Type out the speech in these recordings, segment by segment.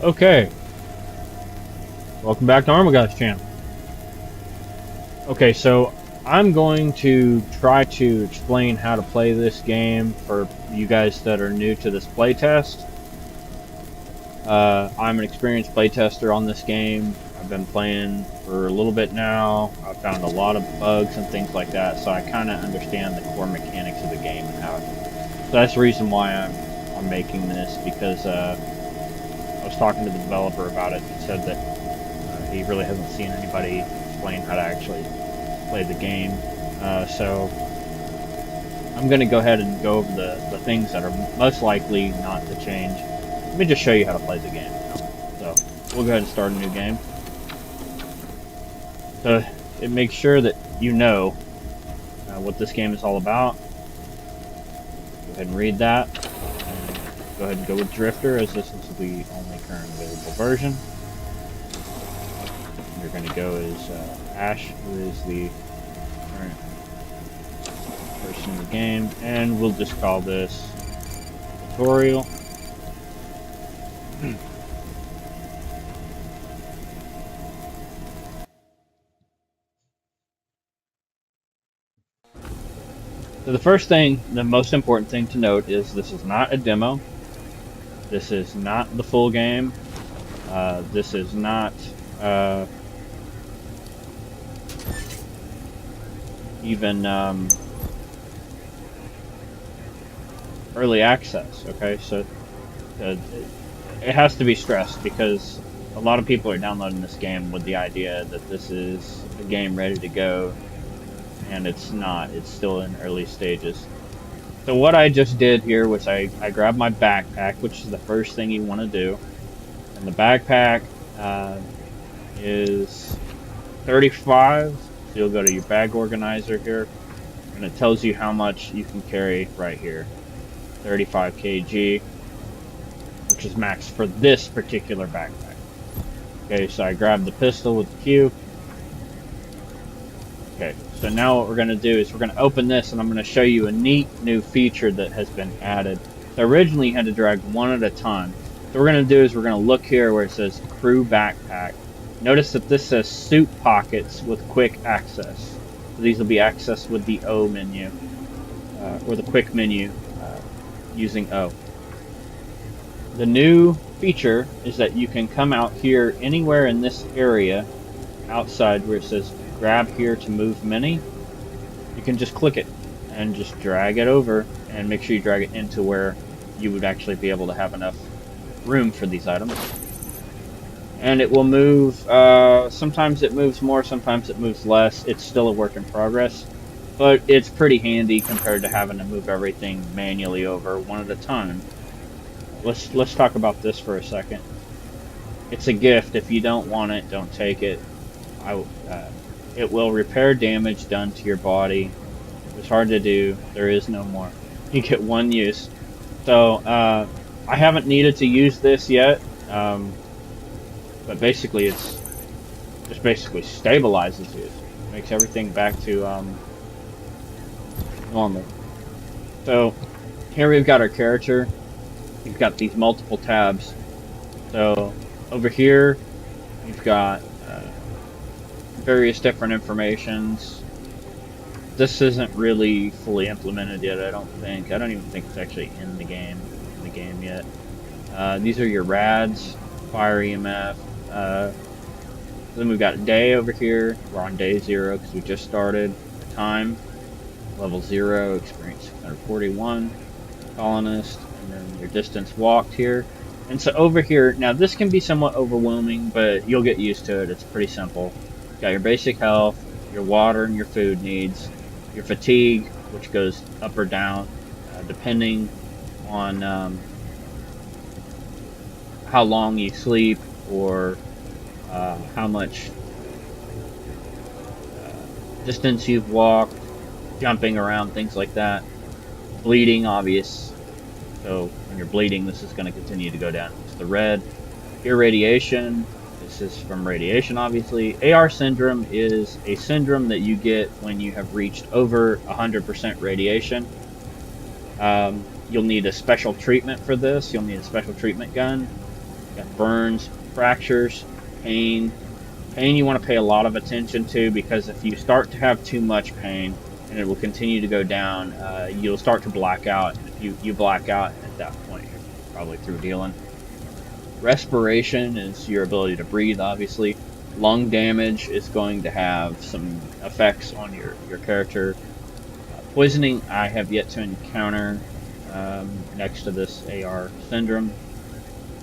Okay, welcome back to Armagoth's channel. Okay, so I'm going to try to explain how to play this game for you guys that are new to this playtest. I'm an experienced playtester on this game. I've been playing for a little bit now. I've found a lot of bugs and things like that, so I kind of understand the core mechanics of the game and how. So that's the reason why I'm making this, because I was talking to the developer about it. He said that he really hasn't seen anybody explain how to actually play the game. So I'm going to go ahead and go over the things that are most likely not to change. Let me just show you how to play the game. So we'll go ahead and start a new game. So it makes sure that you know what this game is all about. Go ahead and read that. And go ahead and go with Drifter, as this is the only current available version. You're going to go as Ash, who is the current person in the game, and we'll just call this tutorial. So the first thing, the most important thing to note is this is not a demo. This is not the full game. This is not even early access, okay? So it has to be stressed, because a lot of people are downloading this game with the idea that this is a game ready to go, and it's not. It's still in early stages. So what I just did here was I grabbed my backpack, which is the first thing you want to do. And the backpack is 35. So you'll go to your bag organizer here, and it tells you how much you can carry right here. 35 kg, which is max for this particular backpack. Okay, so I grabbed the pistol with the Q. Okay, so now what we're going to do is we're going to open this, and I'm going to show you a neat new feature that has been added. So originally you had to drag one at a time. So what we're going to do is we're going to look here where it says Crew Backpack. Notice that this says Suit Pockets with Quick Access. So these will be accessed with the O menu, or the quick menu using O. The new feature is that you can come out here anywhere in this area outside where it says grab here to move mini. You can just click it and just drag it over, and make sure you drag it into where you would actually be able to have enough room for these items. And it will move, sometimes it moves more, sometimes it moves less. It's still a work in progress, but it's pretty handy compared to having to move everything manually over one at a time. Let's talk about this for a second. It's a gift. If you don't want it, don't take it. It will repair damage done to your body. It's hard to do. There is no more. You get one use. So I haven't needed to use this yet, but basically it's just basically stabilizes you. Makes everything back to normal. So here we've got our character. You've got these multiple tabs. So over here you've got various different informations. This isn't really fully implemented yet, I don't think. I don't even think it's actually in the game yet. These are your rads, fire EMF. Then we've got day over here. We're on day 0 because we just started. Time, level 0, experience 641, colonist, and then your distance walked here. And so over here, now this can be somewhat overwhelming, but you'll get used to it. It's pretty simple. You've got your basic health, your water and your food needs, your fatigue, which goes up or down depending on how long you sleep, or how much distance you've walked, jumping around, things like that. Bleeding, obvious. So when you're bleeding, this is going to continue to go down. It's the red. Irradiation. This is from radiation, obviously. AR syndrome is a syndrome that you get when you have reached over 100% radiation. You'll need a special treatment for this. You'll need a special treatment gun. Got burns, fractures, pain. Pain you want to pay a lot of attention to, because if you start to have too much pain, and it will continue to go down, you'll start to black out. And if you black out at that point, you're probably through dealing. Respiration is your ability to breathe, obviously. Lung damage is going to have some effects on your character. Poisoning, I have yet to encounter next to this AR syndrome.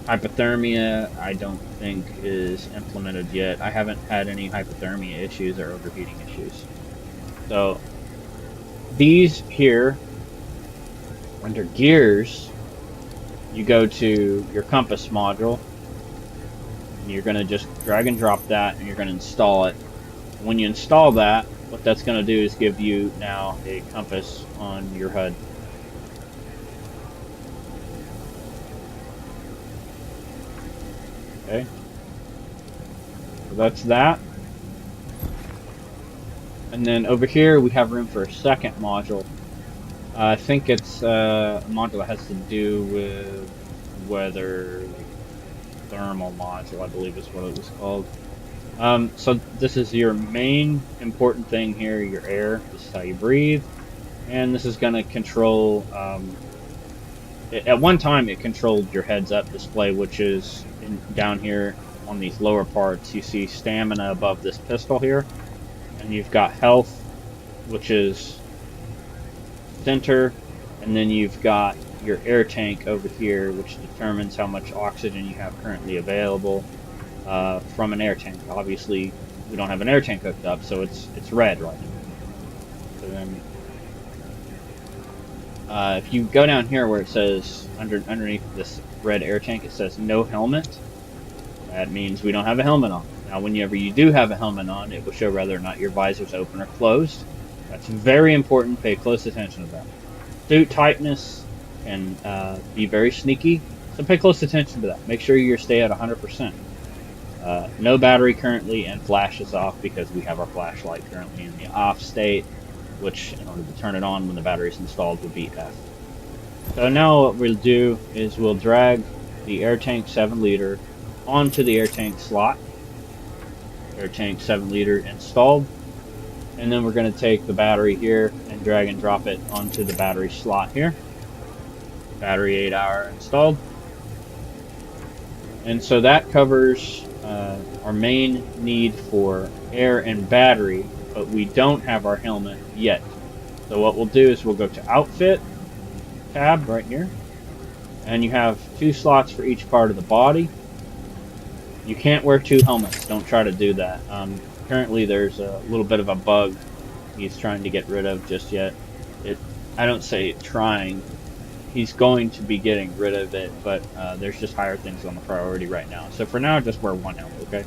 Hypothermia, I don't think is implemented yet. I haven't had any hypothermia issues or overheating issues. So, these here, under gears, you go to your compass module, and you're going to just drag and drop that, and you're going to install it. When you install that, what that's going to do is give you now a compass on your HUD. Okay, so that's that. And then over here we have room for a second module. I think it's a module that has to do with weather, like thermal module, I believe is what it was called. So this is your main important thing here, your air. This is how you breathe. And this is going to control, at one time it controlled your heads-up display, which is down here on these lower parts. You see stamina above this pistol here. And you've got health, which is center, and then you've got your air tank over here, which determines how much oxygen you have currently available from an air tank. Obviously, we don't have an air tank hooked up, so it's red right now. So then, if you go down here where it says underneath this red air tank, it says no helmet. That means we don't have a helmet on. Now, whenever you do have a helmet on, it will show whether or not your visor's open or closed. That's very important. Pay close attention to that. Suit tightness can be very sneaky, so pay close attention to that. Make sure you stay at 100%. No battery currently, and flash is off because we have our flashlight currently in the off state, which in order to turn it on when the battery is installed would be F. So now what we'll do is we'll drag the air tank 7-liter onto the air tank slot. Air tank 7-liter installed, and then we're going to take the battery here and drag and drop it onto the battery slot here. Battery 8-hour installed, and so that covers our main need for air and battery, but we don't have our helmet yet. So what we'll do is we'll go to Outfit tab right here, and you have 2 slots for each part of the body. You can't wear 2 helmets. Don't try to do that. Currently, there's a little bit of a bug he's trying to get rid of just yet. I don't say trying. He's going to be getting rid of it, but there's just higher things on the priority right now. So for now, just wear 1 helmet, okay?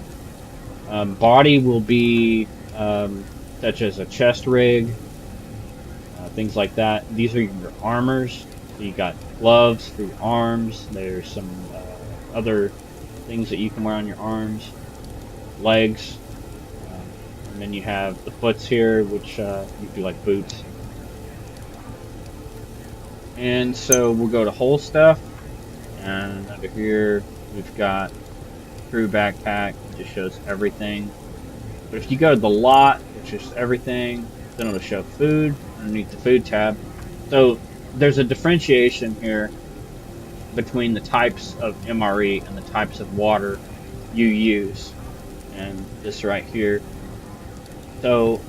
Body will be such as a chest rig, things like that. These are your armors. So you got gloves for your arms. There's some other things that you can wear on your arms, legs, and then you have the foots here, which you do like boots. And so we'll go to whole stuff, and under here we've got crew backpack, which just shows everything. But if you go to the lot, which is everything, then it'll show food underneath the food tab. So there's a differentiation here between the types of MRE and the types of water you use, and this right here. So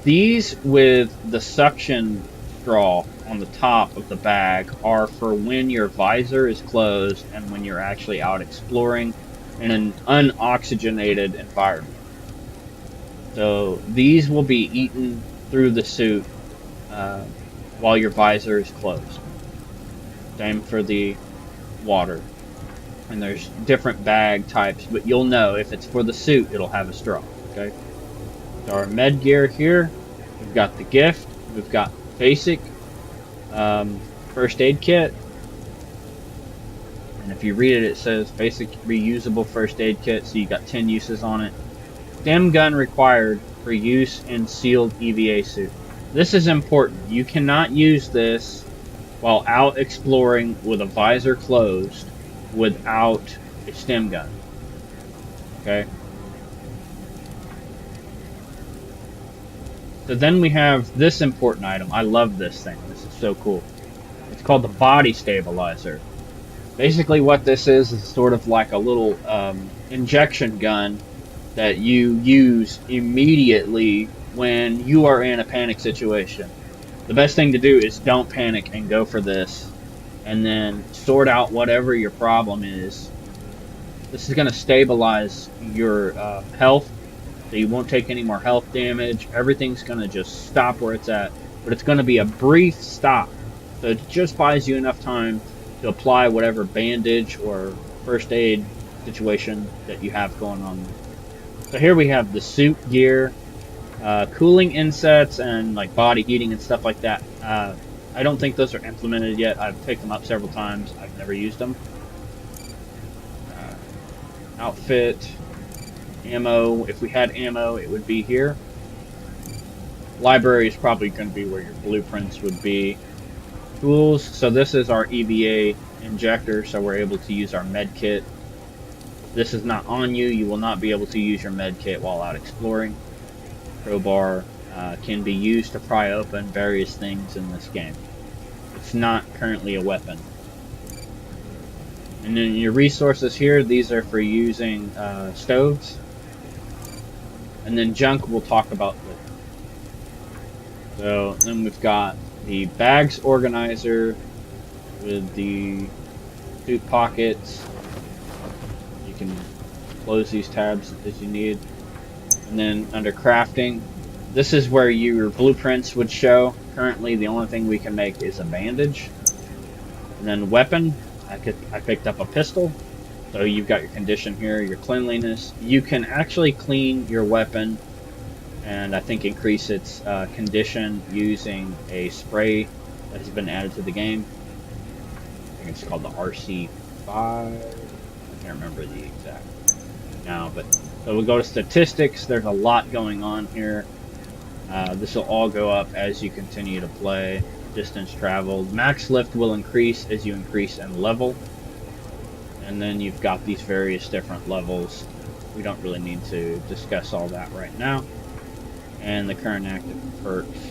these with the suction straw on the top of the bag are for when your visor is closed and when you're actually out exploring in an unoxygenated environment. So these will be eaten through the suit while your visor is closed. Same for the water. And there's different bag types, but you'll know if it's for the suit, it'll have a straw. Okay. So our med gear here, we've got the gift, we've got basic first aid kit, and if you read it, it says basic reusable first aid kit, so you got 10 uses on it. Stem gun required for use in sealed EVA suit. This is important. You cannot use this while out exploring with a visor closed without a stem gun. Okay. So then we have this important item. I love this thing. This is so cool. It's called the body stabilizer. Basically what this is sort of like a little injection gun that you use immediately when you are in a panic situation. The best thing to do is don't panic and go for this, and then sort out whatever your problem is. This is going to stabilize your health, so you won't take any more health damage. Everything's going to just stop where it's at, but it's going to be a brief stop. So it just buys you enough time to apply whatever bandage or first aid situation that you have going on. So here we have the suit gear, cooling insets, and like body heating and stuff like that. I don't think those are implemented yet. I've picked them up several times. I've never used them. Outfit, ammo. If we had ammo, it would be here. Library is probably going to be where your blueprints would be. Tools. So this is our EVA injector, so we're able to use our med kit. This is not on you. You will not be able to use your med kit while out exploring. Crowbar can be used to pry open various things in this game. It's not currently a weapon. And then your resources here, these are for using stoves. And then junk we'll talk about later. So then we've got the bags organizer with the suit pockets. You can close these tabs as you need. And then under crafting, this is where your blueprints would show. Currently the only thing we can make is a bandage. And then weapon, I picked up a pistol. So you've got your condition here, your cleanliness. You can actually clean your weapon and I think increase its condition using a spray that has been added to the game. I think it's called the RC5. I can't remember the exact now, but so we'll go to statistics. There's a lot going on here. This will all go up as you continue to play. Distance traveled. Max lift will increase as you increase in level. And then you've got these various different levels. We don't really need to discuss all that right now. And the current active perks.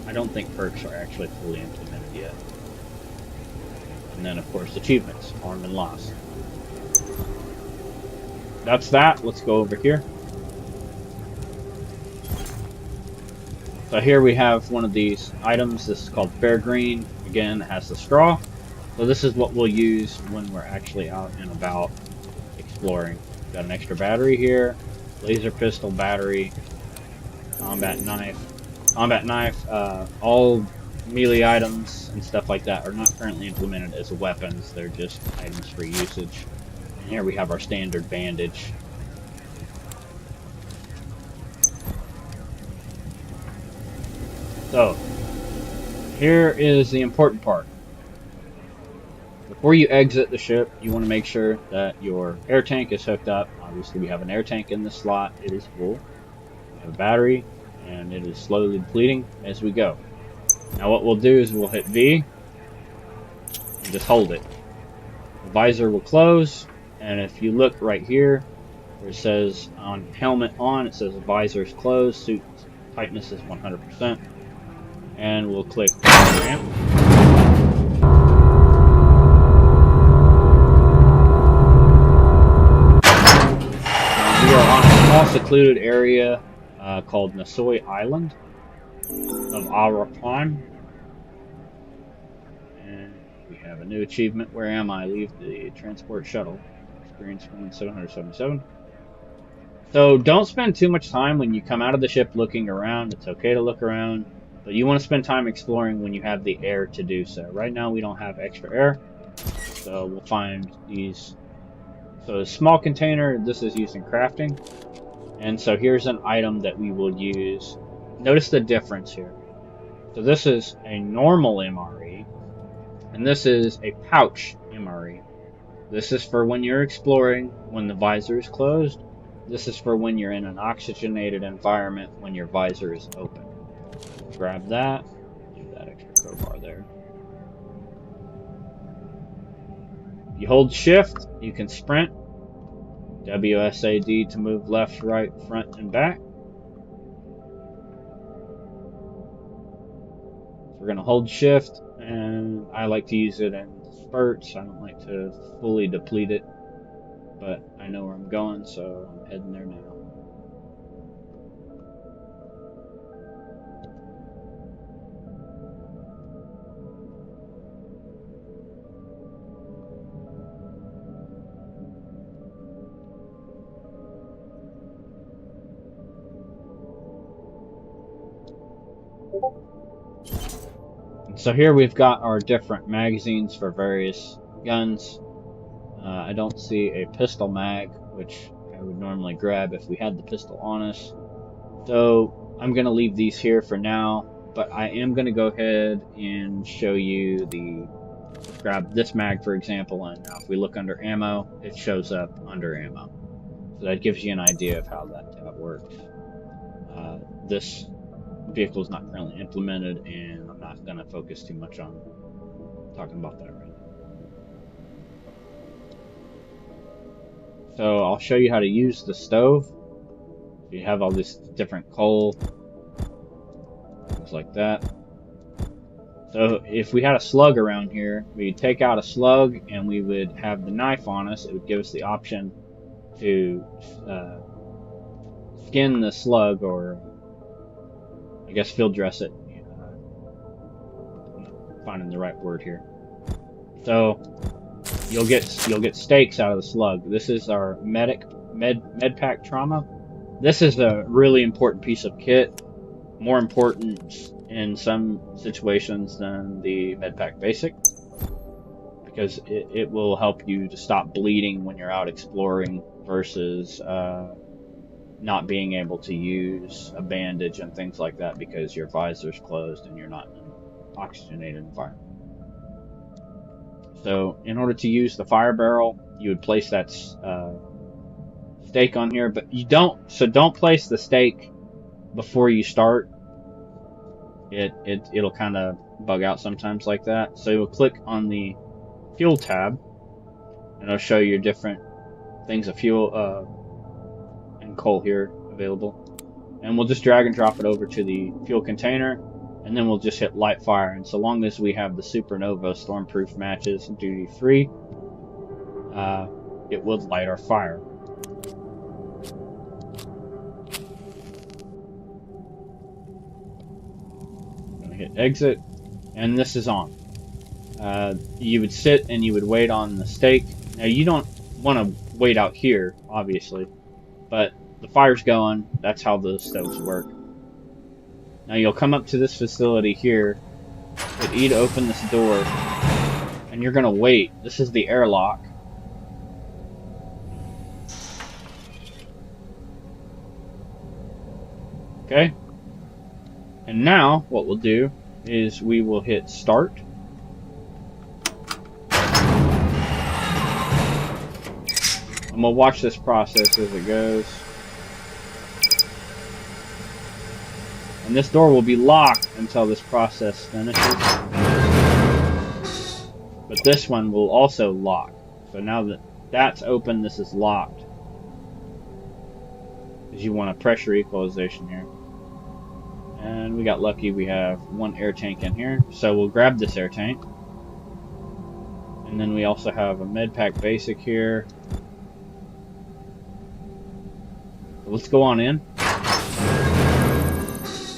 I don't think perks are actually fully implemented yet. And then, of course, achievements. Arm and loss. That's that. Let's go over here. So here we have one of these items. This is called Fair Green. Again, it has the straw. So this is what we'll use when we're actually out and about exploring. Got an extra battery here. Laser pistol battery. Combat knife. Combat knife. All melee items and stuff like that are not currently implemented as weapons. They're just items for usage. And here we have our standard bandage. So, here is the important part. Before you exit the ship, you want to make sure that your air tank is hooked up. Obviously, we have an air tank in this slot. It is full. We have a battery, and it is slowly depleting as we go. Now, what we'll do is we'll hit V, and just hold it. The visor will close, and if you look right here, where it says on helmet on, it says the visor is closed, suit tightness is 100%. And we'll click ramp. We are on a small secluded area called Nesoi Island of Ahra. And we have a new achievement. Where am I? Leave the transport shuttle. Experience 777. So don't spend too much time when you come out of the ship looking around. It's okay to look around. But you want to spend time exploring when you have the air to do so. Right now we don't have extra air, so we'll find these. So a small container, this is used in crafting. And so here's an item that we will use. Notice the difference here. So this is a normal MRE, and this is a pouch MRE. This is for when you're exploring, when the visor is closed. This is for when you're in an oxygenated environment, when your visor is open. Grab that, leave that extra crowbar there. You hold shift, you can sprint, WSAD to move left, right, front, and back. So we're going to hold shift, and I like to use it in spurts. I don't like to fully deplete it, but I know where I'm going, so I'm heading there now. So here we've got our different magazines for various guns. I don't see a pistol mag, which I would normally grab if we had the pistol on us. So I'm going to leave these here for now, but I am going to go ahead and show you grab this mag for example, and now if we look under ammo, it shows up under ammo. So that gives you an idea of how that works. This vehicle is not currently implemented, and I'm not going to focus too much on talking about that right now. So I'll show you how to use the stove. You have all this different coal, things like that. So if we had a slug around here, we'd take out a slug and we would have the knife on us. It would give us the option to skin the slug, or I guess field dress it. I'm not finding the right word here. So you'll get steaks out of the slug. This is our med pack trauma. This is a really important piece of kit, more important in some situations than the med pack basic, because it will help you to stop bleeding when you're out exploring versus not being able to use a bandage and things like that because your visor's closed and you're not in an oxygenated environment. So in order to use the fire barrel, you would place that steak on here, but you don't place the steak before you start. It'll kind of bug out sometimes like that. So you'll click on the fuel tab, and it'll show you different things of fuel and coal here available. And we'll just drag and drop it over to the fuel container, and then we'll just hit light fire. And so long as we have the Supernova Stormproof matches duty free, it will light our fire. Hit exit, and this is on. You would sit and you would wait on the steak. Now you don't want to wait out here, obviously, but the fire's going. That's how the stoves work. Now you'll come up to this facility here, hit E to open this door, and you're gonna wait. This is the airlock. Okay. And now, what we'll do is we will hit start. And we'll watch this process as it goes. And this door will be locked until this process finishes. But this one will also lock. So now that that's open, this is locked. Because you want a pressure equalization here. And we got lucky, we have one air tank in here. So we'll grab this air tank. And then we also have a med pack basic here. So let's go on in.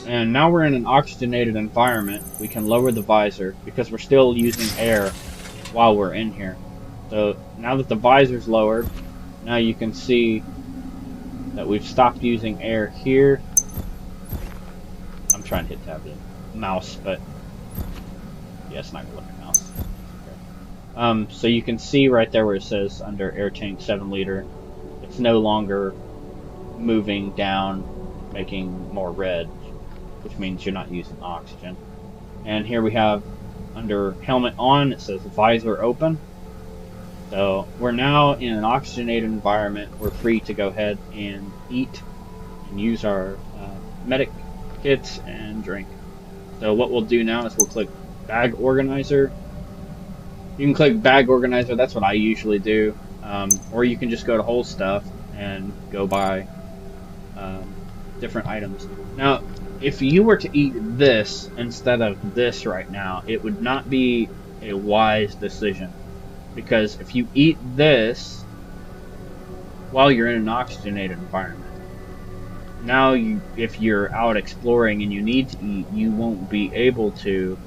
And now we're in an oxygenated environment. We can lower the visor because we're still using air while we're in here. So now that the visor's lowered, now you can see that we've stopped using air here. I'm trying to hit tab the mouse, but yeah, it's not gonna look at mouse. Okay. So you can see right there where it says under air tank 7 liter, it's no longer moving down, making more red, which means you're not using oxygen. And here we have under helmet on, it says visor open. So we're now in an oxygenated environment. We're free to go ahead and eat and use our medic kits and drink. So what we'll do now is we'll click bag organizer. You can click bag organizer, that's what I usually do. or you can just go to whole stuff and go buy different items. Now, if you were to eat this instead of this right now, it would not be a wise decision, because if you eat this while you're in an oxygenated environment, now if you're out exploring and you need to eat, you won't be able to,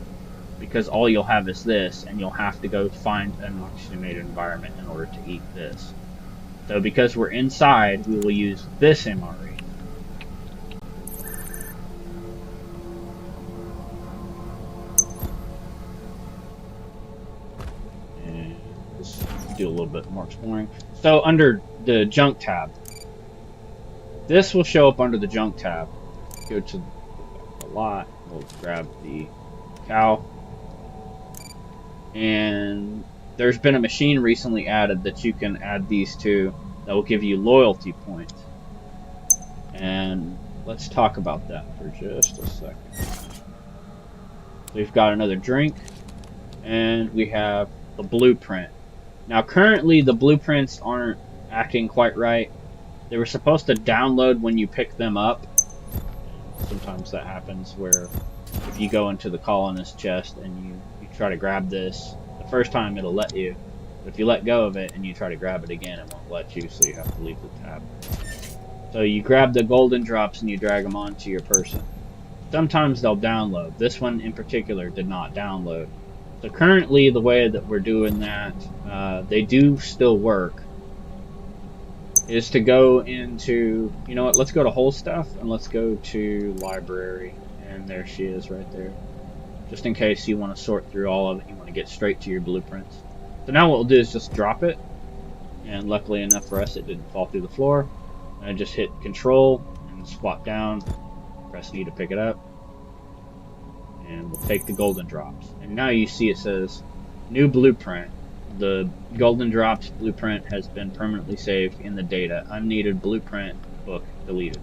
because all you'll have is this, and you'll have to go find an oxygenated environment in order to eat this. So because we're inside, we will use this MRE. And let's do a little bit more exploring. So under the junk tab, this will show up under the junk tab. Go to a lot, we'll grab the cow. And there's been a machine recently added that you can add these to that will give you loyalty points. And let's talk about that for just a second. We've got another drink, and we have the blueprint. Now currently the blueprints aren't acting quite right. They were supposed to download when you pick them up. Sometimes that happens where if you go into the colonist chest and you try to grab this, the first time it'll let you, but if you let go of it and you try to grab it again, it won't let you, so you have to leave the tab. So you grab the golden drops and you drag them onto your person. Sometimes they'll download. This one in particular did not download. So currently the way that we're doing that, they do still work, is to go into, you know what, let's go to whole stuff and let's go to library, and there she is right there. Just in case you want to sort through all of it, you want to get straight to your blueprints. So now what we'll do is just drop it, and luckily enough for us it didn't fall through the floor. And I just hit control and swap down, press E to pick it up, and we'll take the golden drops. And now you see it says new blueprint. The golden drops blueprint has been permanently saved in the data. Unneeded blueprint book deleted.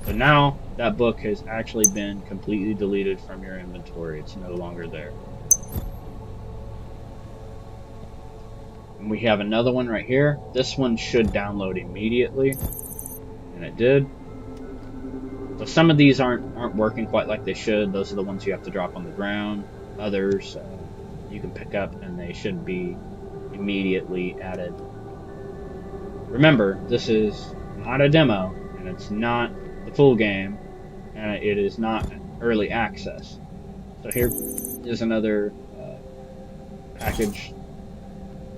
So now that book has actually been completely deleted from your inventory. It's no longer there. And we have another one right here. This one should download immediately, and it did. So some of these aren't working quite like they should. Those are the ones you have to drop on the ground. Others you can pick up, and they should be immediately added. Remember, this is not a demo, and it's not the full game, and it is not early access. So here is another package.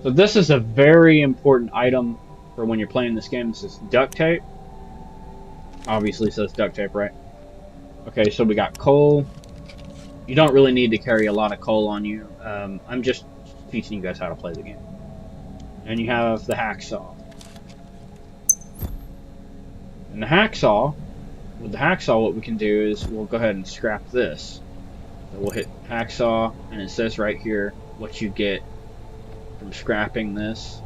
So this is a very important item for when you're playing this game. This is duct tape. Obviously says duct tape, right? Okay, so we got coal. You don't really need to carry a lot of coal on you. I'm just teaching you guys how to play the game. And you have the hacksaw. And the hacksaw, with the hacksaw, what we can do is we'll go ahead and scrap this. So we'll hit hacksaw, and it says right here what you get from scrapping this.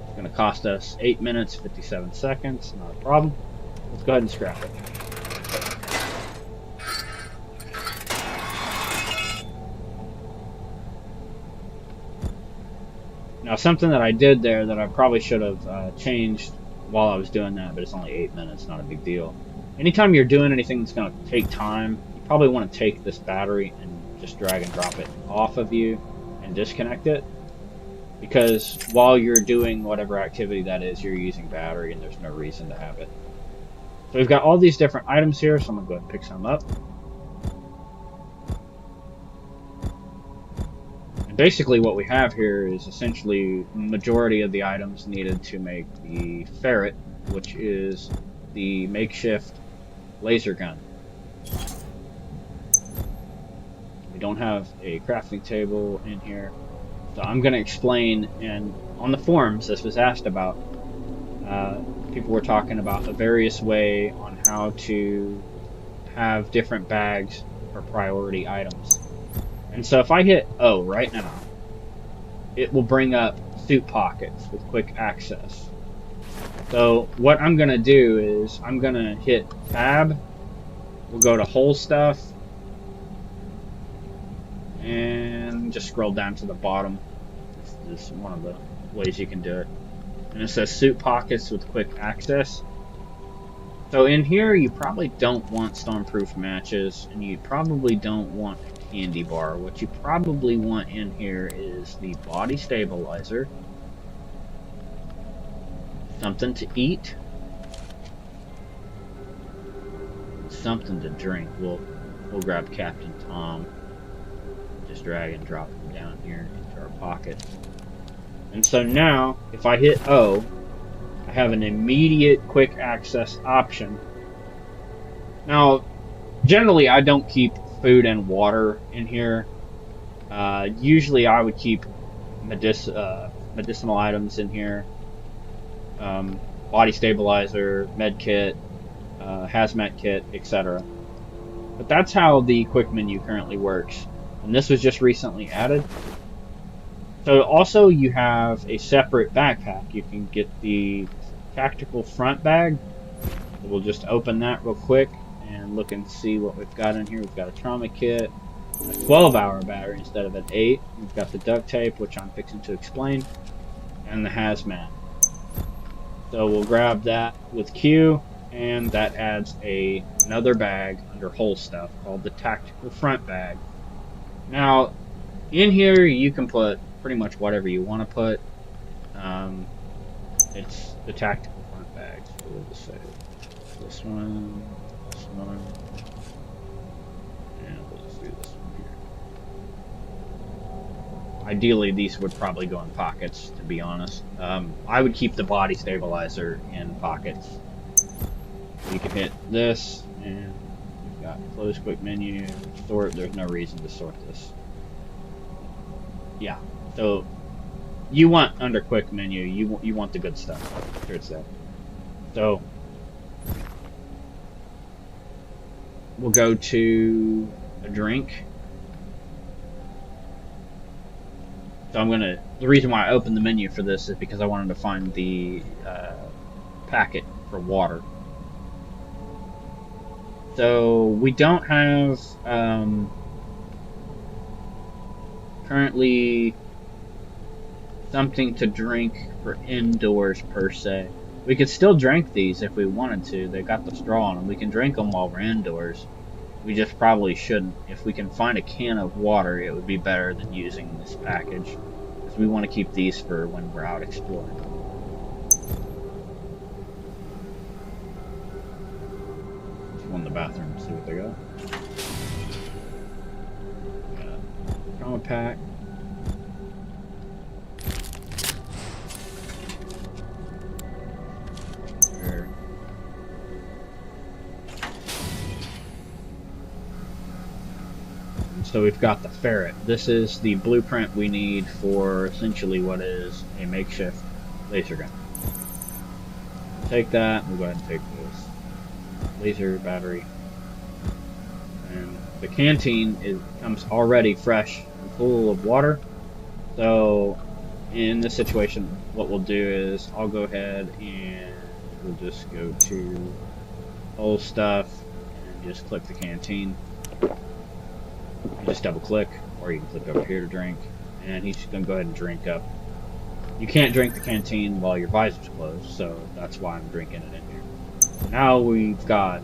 It's going to cost us 8 minutes, 57 seconds, not a problem. Let's go ahead and scrap it. Now something that I did there that I probably should have changed while I was doing that, but it's only 8 minutes, not a big deal. Anytime you're doing anything that's going to take time, you probably want to take this battery and just drag and drop it off of you and disconnect it, because while you're doing whatever activity that is, you're using battery and there's no reason to have it. So we've got all these different items here, so I'm going to go ahead and pick some up. And basically what we have here is essentially the majority of the items needed to make the ferret, which is the makeshift laser gun. We don't have a crafting table in here, so I'm going to explain, and on the forums this was asked about. People were talking about a various way on how to have different bags for priority items. And so if I hit O right now, it will bring up suit pockets with quick access. So what I'm going to do is I'm going to hit tab, we'll go to whole stuff, and just scroll down to the bottom. This is one of the ways you can do it. And it says suit pockets with quick access. So in here, you probably don't want stormproof matches, and you probably don't want a candy bar. What you probably want in here is the body stabilizer, something to eat, something to drink. We'll grab Captain Tom, just drag and drop him down here into our pocket. And so now, if I hit O, I have an immediate quick access option. Now, generally I don't keep food and water in here. Usually I would keep medicinal items in here. Body stabilizer, med kit, hazmat kit, etc. But that's how the quick menu currently works. And this was just recently added. So also you have a separate backpack. You can get the tactical front bag. So we'll just open that real quick and look and see what we've got in here. We've got a trauma kit, a 12-hour battery instead of an 8. We've got the duct tape, which I'm fixing to explain, and the hazmat. So we'll grab that with Q, and that adds another bag under whole stuff called the tactical front bag. Now, in here you can put pretty much whatever you want to put. It's the tactical front bag. So we'll just say this one, and we'll just do this one here. Ideally, these would probably go in pockets, to be honest. I would keep the body stabilizer in pockets. You can hit this, and we've got close quick menu, sort. There's no reason to sort this. Yeah, so you want under quick menu, you want the good stuff. Here it's there. So we'll go to a drink. So the reason why I opened the menu for this is because I wanted to find the packet for water. So we don't have currently something to drink for indoors per se. We could still drink these if we wanted to. They got the straw on them. We can drink them while we're indoors. We just probably shouldn't. If we can find a can of water, it would be better than using this package, because we want to keep these for when we're out exploring. Let's go in the bathroom and see what they got. Trauma pack. There. And so we've got the ferret. This is the blueprint we need for essentially what is a makeshift laser gun. Take that. We'll go ahead and take this laser battery. And the canteen comes already fresh and full of water. So in this situation, what we'll do is I'll go ahead and we'll just go to old stuff and just click the canteen. You just double click, or you can click over here to drink, and he's just gonna go ahead and drink up. You can't drink the canteen while your visor's closed, so that's why I'm drinking it in here. Now we've got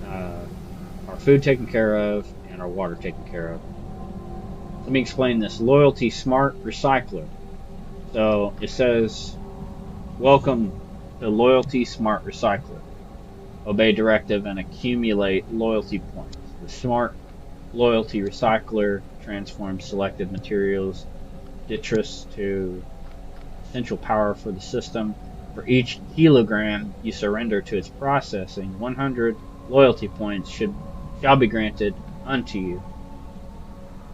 our food taken care of and our water taken care of. Let me explain this. Loyalty Smart Recycler. So it says, welcome to Loyalty Smart Recycler. Obey directive and accumulate loyalty points. The Smart Loyalty Recycler transforms selected materials, detritus to essential power for the system. For each kilogram you surrender to its processing, 100 loyalty points shall be granted unto you.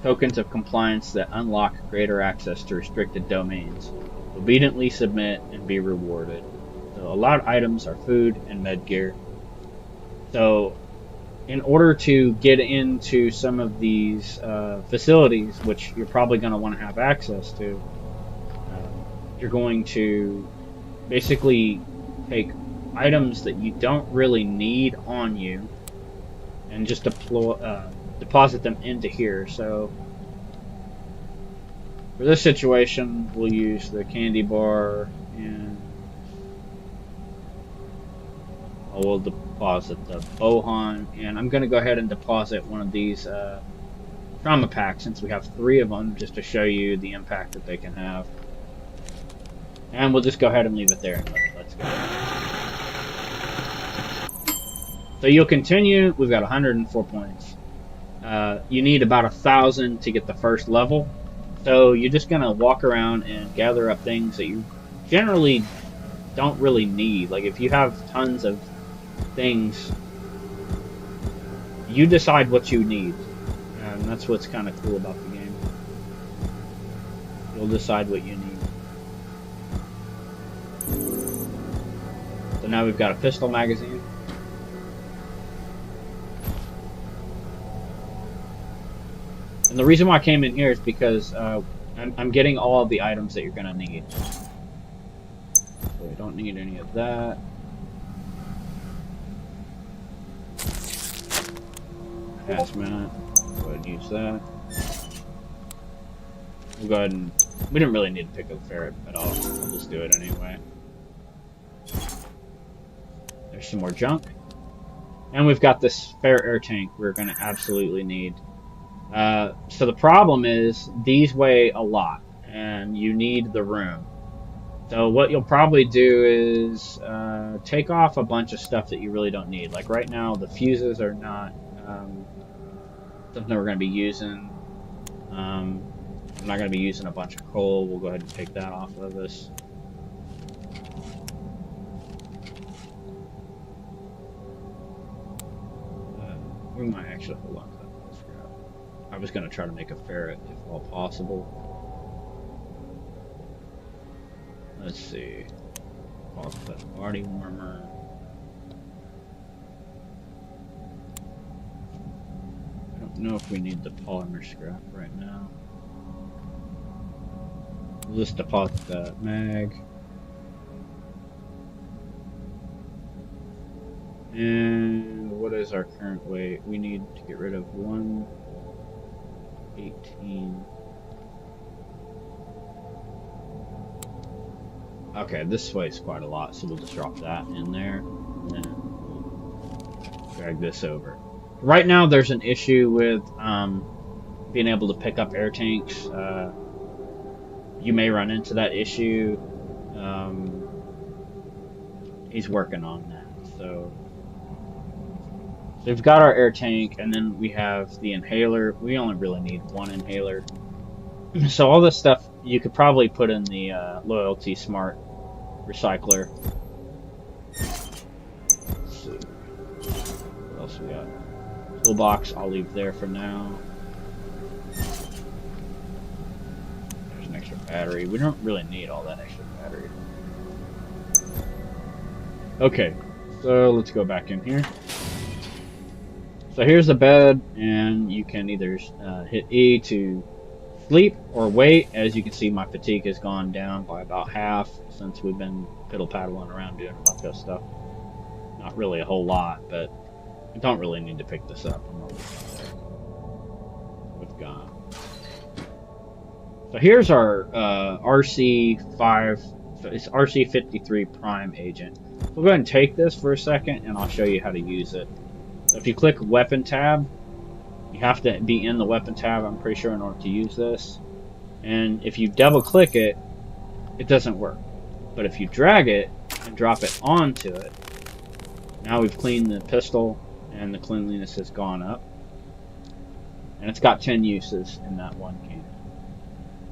Tokens of compliance that unlock greater access to restricted domains. Obediently submit and be rewarded. So allowed items are food and med gear. So in order to get into some of these facilities, which you're probably going to want to have access to, you're going to basically take items that you don't really need on you and just deposit them into here. So For this situation, we'll use the candy bar, and we'll deposit the Bohan, and I'm going to go ahead and deposit one of these trauma packs, since we have 3 of them, just to show you the impact that they can have. And we'll just go ahead and leave it there, and let's go. So you'll continue. We've got 104 points. You need about 1,000 to get the first level. So you're just going to walk around and gather up things that you generally don't really need. Like if you have tons of things, you decide what you need. And that's what's kind of cool about the game. You'll decide what you need. So now we've got a pistol magazine. And the reason why I came in here is because I'm getting all of the items that you're going to need. So we don't need any of that. Hazmat. Go ahead and use that. We'll go ahead and... We didn't really need to pick up the ferret at all. We'll just do it anyway. There's some more junk. And we've got this spare air tank we're going to absolutely need. So the problem is, these weigh a lot, and you need the room. So what you'll probably do is take off a bunch of stuff that you really don't need. Like right now, the fuses are not something we're going to be using. I'm not going to be using a bunch of coal. We'll go ahead and take that off of us. We might actually hold on to that. I was going to try to make a ferret if all possible. Let's see. Body warmer. I don't know if we need the polymer scrap right now. We'll just deposit that mag. And what is our current weight? We need to get rid of 118. Okay, this weighs quite a lot, so we'll just drop that in there, and then we'll drag this over. Right now, there's an issue with being able to pick up air tanks. You may run into that issue. He's working on that. So we've got our air tank, and then we have the inhaler. We only really need 1 inhaler. So all this stuff you could probably put in the Loyalty Smart Recycler. Let's see. What else we got? Toolbox, I'll leave there for now. There's an extra battery. We don't really need all that extra battery. Okay, so let's go back in here. So here's the bed, and you can either hit E to sleep or wait. As you can see, my fatigue has gone down by about half since we've been piddle-paddling around doing a bunch of stuff. Not really a whole lot, but I don't really need to pick this up. We've got. So here's our RC5. So it's RC53 Prime Agent. We'll go ahead and take this for a second, and I'll show you how to use it. So if you click Weapon tab, you have to be in the Weapon tab, I'm pretty sure, in order to use this. And if you double click it, it doesn't work. But if you drag it and drop it onto it, now we've cleaned the pistol and the cleanliness has gone up. And it's got 10 uses in that one can.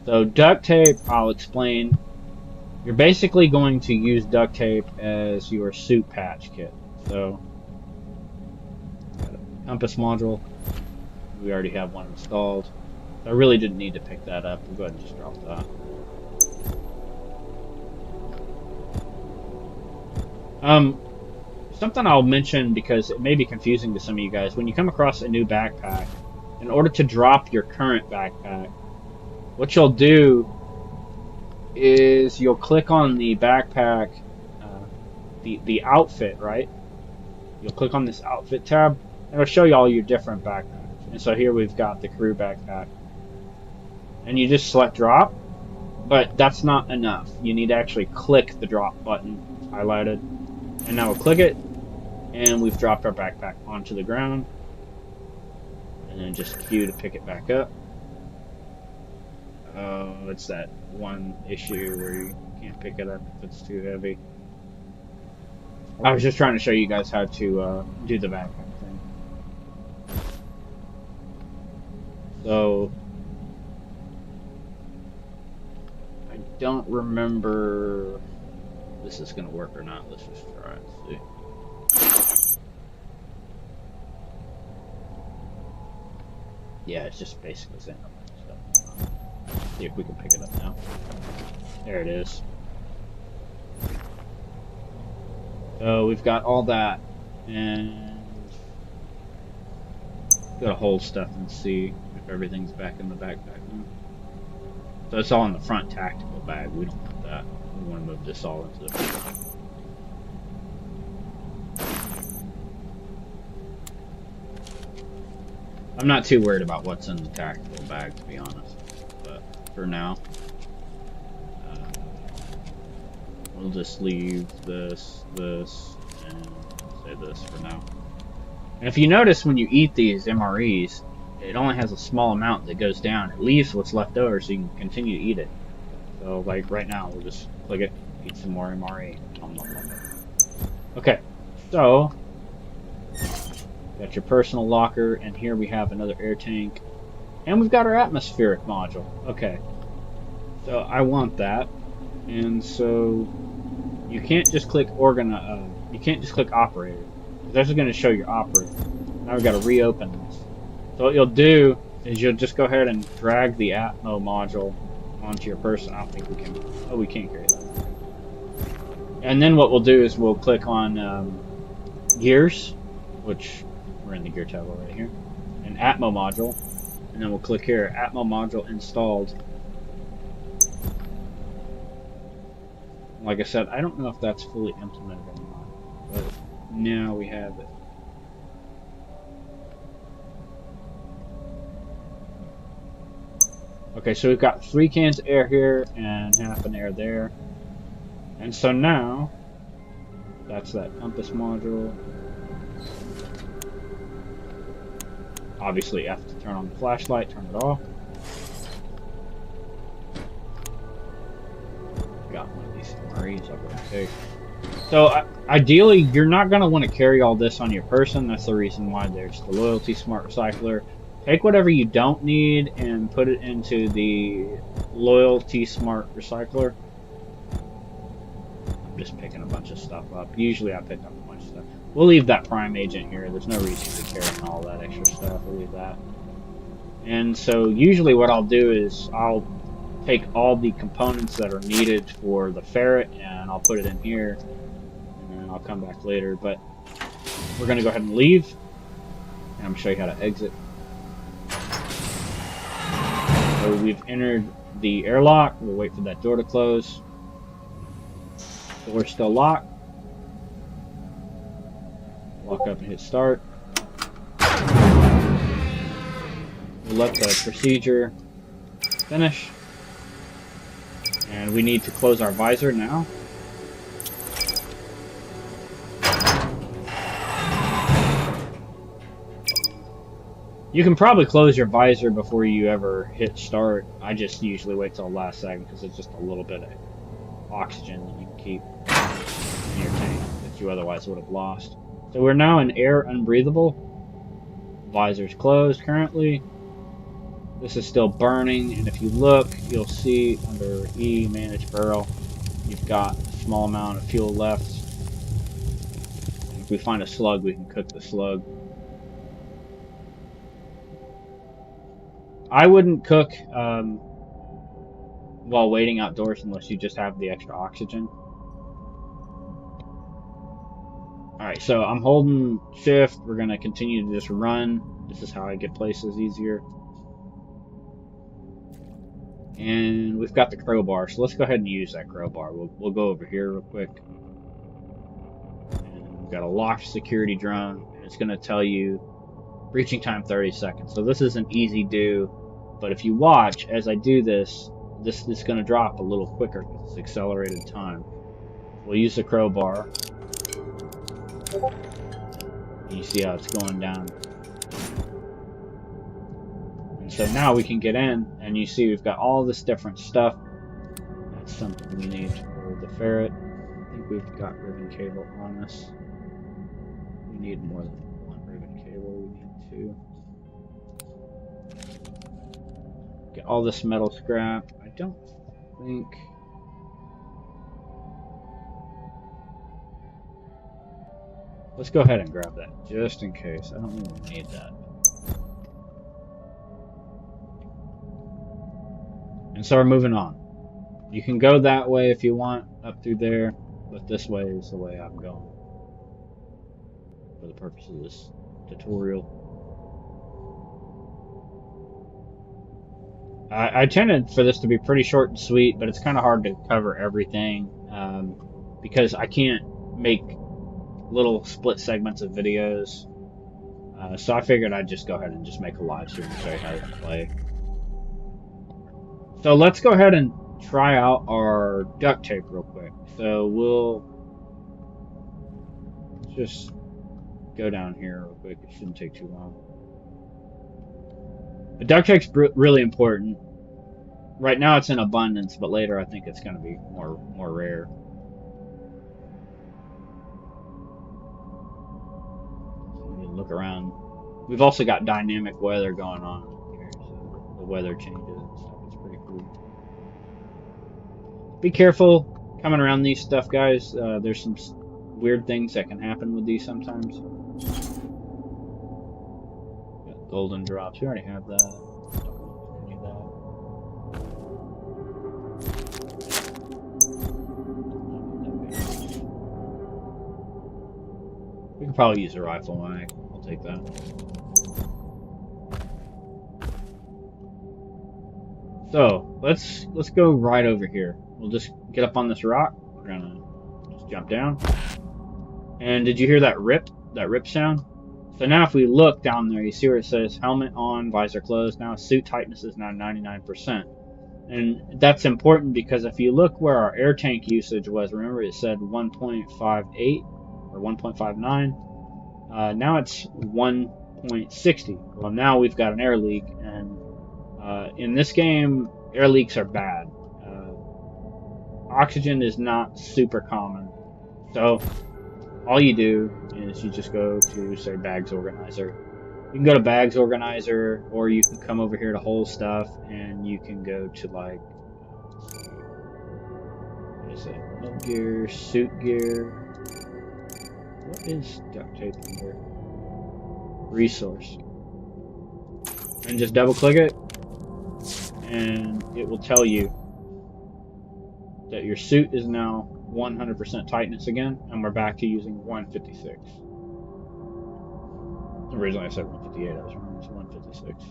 So duct tape, I'll explain. You're basically going to use duct tape as your suit patch kit. So, got a compass module. We already have one installed. I really didn't need to pick that up. We'll go ahead and just drop that. Something I'll mention, because it may be confusing to some of you guys. When you come across a new backpack, in order to drop your current backpack, what you'll do is you'll click on the backpack, the outfit, right? You'll click on this outfit tab, and it'll show you all your different backpacks. And so here we've got the crew backpack. and you just select drop, but that's not enough. You need to actually click the drop button. It's highlighted. And now we'll click it, and we've dropped our backpack onto the ground. And then just Q to pick it back up. Oh, it's that one issue where you can't pick it up if it's too heavy. I was just trying to show you guys how to do the backpack thing. So, I don't remember if this is going to work or not. Let's just try it and see. Yeah, it's just basically saying stuff. See if we can pick it up now. There it is. So we've got all that, and gotta hold stuff and see if everything's back in the backpack now. So it's all in the front tactical bag. We don't want that. We want to move this all into the back. I'm not too worried about what's in the tactical bag, to be honest. But for now, we'll just leave this, and say this for now. And if you notice, when you eat these MREs, it only has a small amount that goes down. It leaves what's left over so you can continue to eat it. So, like right now, we'll just click it, eat some more MRE. Okay, so got your personal locker, and here we have another air tank, and we've got our atmospheric module. Okay, so I want that, and so you can't just click you can't just click operator. That's going to show your operator. Now we've got to reopen this. So what you'll do is you'll just go ahead and drag the Atmo module onto your person. I don't think we can. Oh, we can't carry that. And then what we'll do is we'll click on gears, which we're in the gear tab right here, and Atmo module, and then we'll click here, Atmo module installed. Like I said, I don't know if that's fully implemented or not, but now we have it. Okay, so we've got 3 cans of air here and half an air there. And so now, that's that compass module. Obviously F to turn on the flashlight, turn it off. Got one of these MREs I'll go and take. So ideally, you're not going to want to carry all this on your person. That's the reason why there's the Loyalty Smart Recycler. Take whatever you don't need and put it into the Loyalty Smart Recycler. I'm just picking a bunch of stuff up. Usually I pick up a bunch of stuff. We'll leave that Prime Agent here. There's no reason to carry all that extra stuff. We'll leave that. And so usually what I'll do is I'll take all the components that are needed for the ferret and I'll put it in here. And then I'll come back later. But we're going to go ahead and leave. And I'm going to show you how to exit. So we've entered the airlock. We'll wait for that door to close. Door's still locked. Walk up and hit start. We'll let the procedure finish. And we need to close our visor now. You can probably close your visor before you ever hit start. I just usually wait till the last second because it's just a little bit of oxygen that you can keep in your tank that you otherwise would have lost. So we're now in air unbreathable. Visor's closed currently. This is still burning, and if you look, you'll see under E, manage barrel, you've got a small amount of fuel left. And if we find a slug, we can cook the slug. I wouldn't cook while waiting outdoors unless you just have the extra oxygen. Alright, so I'm holding shift. We're going to continue to just run. This is how I get places easier. And we've got the crowbar, so let's go ahead and use that crowbar. We'll go over here real quick. And we've got a locked security drone, and it's going to tell you breaching time 30 seconds. So this is an easy do. But if you watch as I do this, this is going to drop a little quicker because it's accelerated time. We'll use the crowbar. You see how it's going down. And so now we can get in, and you see we've got all this different stuff. That's something we need for the ferret. I think we've got ribbon cable on us. We need more than one ribbon cable. We need two. Get all this metal scrap. I don't think... Let's go ahead and grab that, just in case. I don't really need that. And so we're moving on. You can go that way if you want, up through there, but this way is the way I'm going for the purpose of this tutorial. I intended for this to be pretty short and sweet, but it's kind of hard to cover everything because I can't make little split segments of videos. So I figured I'd just go ahead and just make a live stream and show you how to play. So let's go ahead and try out our duct tape real quick. So we'll just go down here real quick. It shouldn't take too long. The duct tape's really important. Right now it's in abundance, but later I think it's going to be more rare. Look around. We've also got dynamic weather going on here, so the weather changes and stuff. It's pretty cool. Be careful coming around these stuff, guys. There's some weird things that can happen with these sometimes. Got golden drops. We already have that. Don't need that. We could probably use a rifle mag. I'll take that. So let's go right over here. We'll just get up on this rock. We're gonna just jump down. And did you hear that rip sound? So now if we look down there, you see where it says helmet on, visor closed. Now suit tightness is now 99%. And that's important because if you look where our air tank usage was, remember it said 1.58 or 1.59. Now it's 1.60. Well, now we've got an air leak, and in this game, air leaks are bad. Oxygen is not super common. So all you do is you just go to, say, Bags Organizer. You can go to Bags Organizer, or you can come over here to Whole Stuff, and you can go to, like, what is it? Mid gear, suit gear. What is duct tape under? Resource. And just double click it, and it will tell you that your suit is now 100% tightness again, and we're back to using 156. Originally I said 158, I was wrong, it's 156.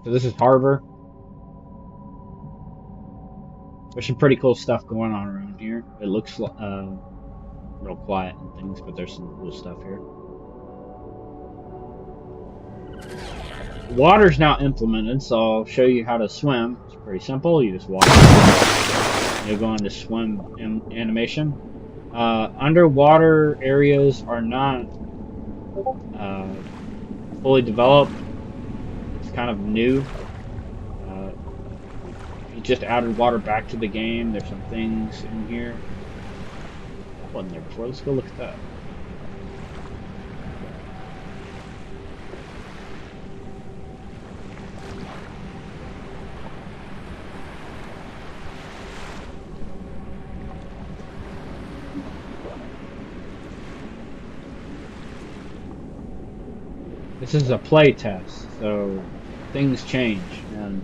So this is Harbor. There's some pretty cool stuff going on around here. It looks real quiet and things, but there's some cool stuff here. Water's now implemented, so I'll show you how to swim. It's pretty simple. You just walk. You'll go into swim animation. Underwater areas are not fully developed. It's kind of new. You just added water back to the game. There's some things in here. That wasn't there before. Let's go look at that. This is a playtest, so things change, and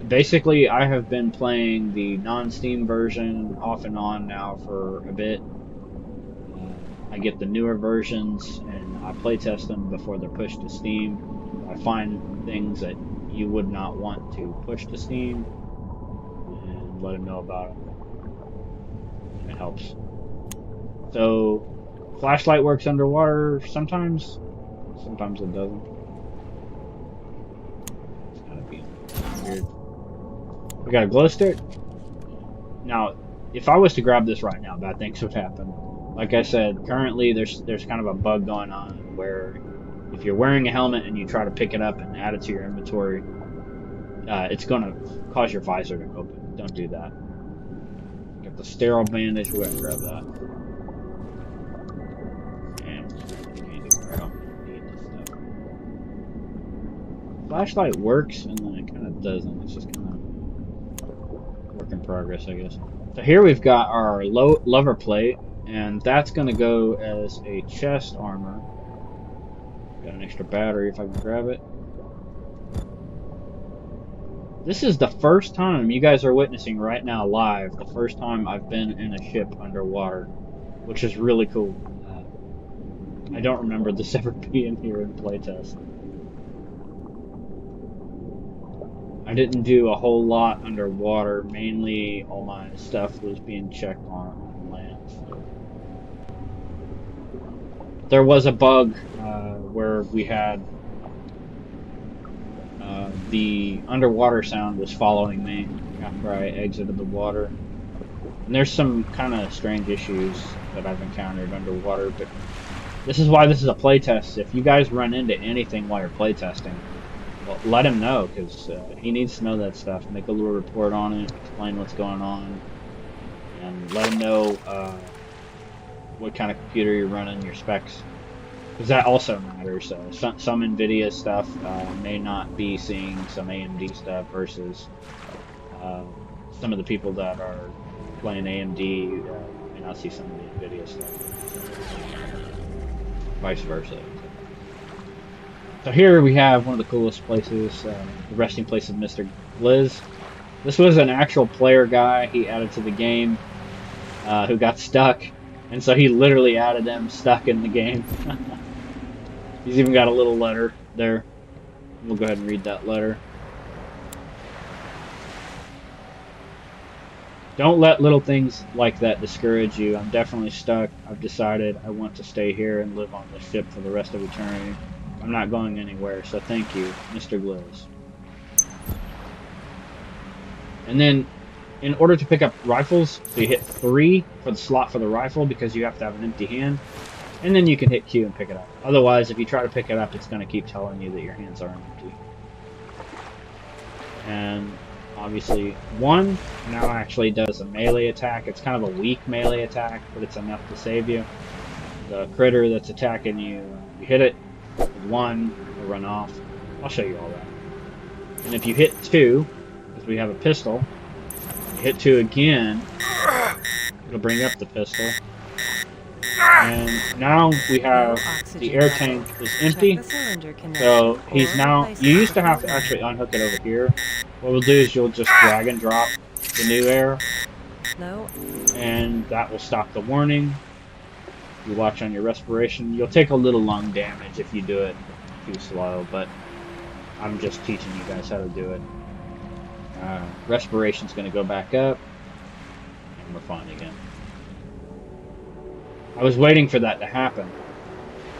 basically I have been playing the non-Steam version off and on now for a bit. I get the newer versions and I playtest them before they're pushed to Steam. I find things that you would not want to push to Steam and let them know about them. it helps. So, flashlight works underwater sometimes. Sometimes it doesn't. It's kind of being weird. We got a glow stick. Now, if I was to grab this right now, bad things would happen. Like I said, currently there's kind of a bug going on where if you're wearing a helmet and you try to pick it up and add it to your inventory, it's going to cause your visor to open. Don't do that. Got the sterile bandage. We're going to grab that. And I don't need this stuff. Flashlight works, and then it kind of doesn't. It's just kind of work in progress, I guess. So here we've got our lever plate, and that's going to go as a chest armor. Got an extra battery if I can grab it. This is the first time you guys are witnessing right now live, the first time I've been in a ship underwater, which is really cool. I don't remember this ever being here in playtest. I didn't do a whole lot underwater. Mainly all my stuff was being checked on land. So. There was a bug where we had the underwater sound was following me after I exited the water. And there's some kind of strange issues that I've encountered underwater, but this is why this is a playtest. If you guys run into anything while you're playtesting, well, let him know, because he needs to know that stuff. Make a little report on it, explain what's going on, and let him know what kind of computer you're running, your specs. Because that also matters. Some NVIDIA stuff may not be seeing some AMD stuff versus some of the people that are playing AMD may not see some of the NVIDIA stuff. Vice versa. So here we have one of the coolest places, the resting place of Mr. Blizz. This was an actual player guy he added to the game who got stuck. And so he literally added them stuck in the game. He's even got a little letter there. We'll go ahead and read that letter. Don't let little things like that discourage you. I'm definitely stuck. I've decided I want to stay here and live on this ship for the rest of eternity. I'm not going anywhere, so thank you, Mr. Blizz. And then, in order to pick up rifles, so you hit 3 for the slot for the rifle because you have to have an empty hand. And then you can hit Q and pick it up. Otherwise, if you try to pick it up, it's going to keep telling you that your hands are empty. And obviously, 1 now actually does a melee attack. It's kind of a weak melee attack, but it's enough to save you. The critter that's attacking you, you hit it with 1, it'll run off. I'll show you all that. And if you hit 2, because we have a pistol, you hit 2 again, it'll bring up the pistol. And now we have the air tank is empty, so he's now, you used to have to actually unhook it over here. What we'll do is you'll just drag and drop the new air, and that will stop the warning. You watch on your respiration. You'll take a little lung damage if you do it too slow, but I'm just teaching you guys how to do it. Respiration's going to go back up, and we're fine again. I was waiting for that to happen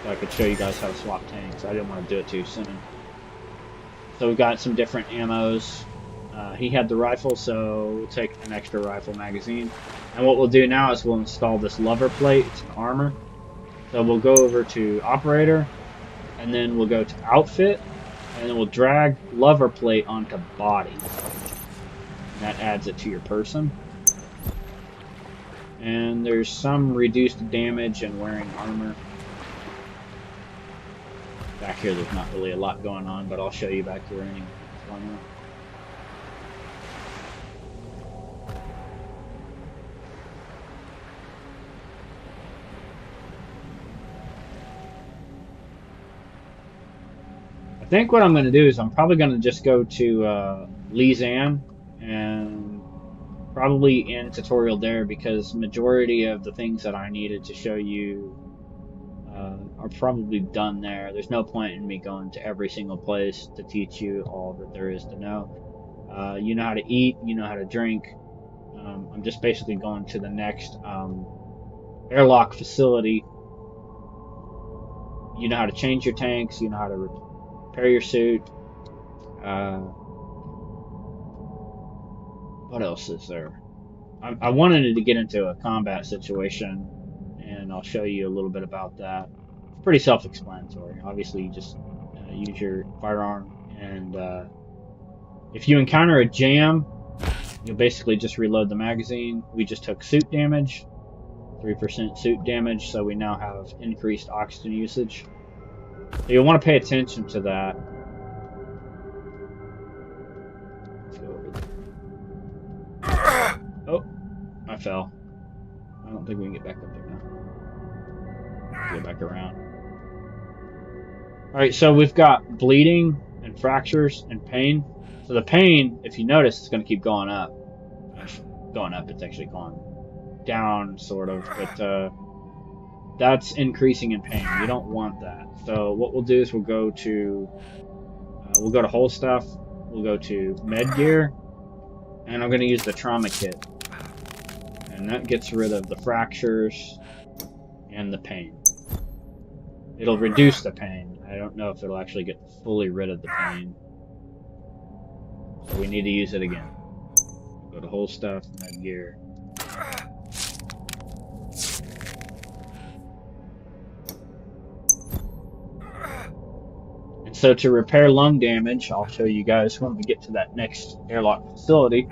so I could show you guys how to swap tanks. I didn't want to do it too soon. So we've got some different ammos. He had the rifle, so we'll take an extra rifle magazine. And what we'll do now is we'll install this lever plate. It's an armor. So we'll go over to operator, and then we'll go to outfit, and then we'll drag lever plate onto body. And that adds it to your person. And there's some reduced damage and wearing armor. Back here there's not really a lot going on, but I'll show you back here anyway. I think what I'm going to do is I'm probably going to just go to LISANNE and probably end tutorial there, because majority of the things that I needed to show you are probably done there. There's no point in me going to every single place to teach you all that there is to know. You know how to eat, you know how to drink, I'm just basically going to the next airlock facility. You know how to change your tanks, you know how to repair your suit. What else is there? I wanted to get into a combat situation, and I'll show you a little bit about that. It's pretty self-explanatory. Obviously, you just use your firearm, and if you encounter a jam, you'll basically just reload the magazine. We just took suit damage, 3% suit damage, so we now have increased oxygen usage. So you'll want to pay attention to that. Let's go over there. Oh, I fell. I don't think we can get back up there now. Get back around. Alright, so we've got bleeding and fractures and pain. So the pain, if you notice, is going to keep going up. Going up, it's actually going down, sort of, but that's increasing in pain. You don't want that. So what we'll do is we'll go to whole stuff, we'll go to med gear, and I'm going to use the trauma kit. And that gets rid of the fractures and the pain. It'll reduce the pain. I don't know if it'll actually get fully rid of the pain. So we need to use it again. Go to whole stuff, med gear. And so to repair lung damage, I'll show you guys when we get to that next airlock facility.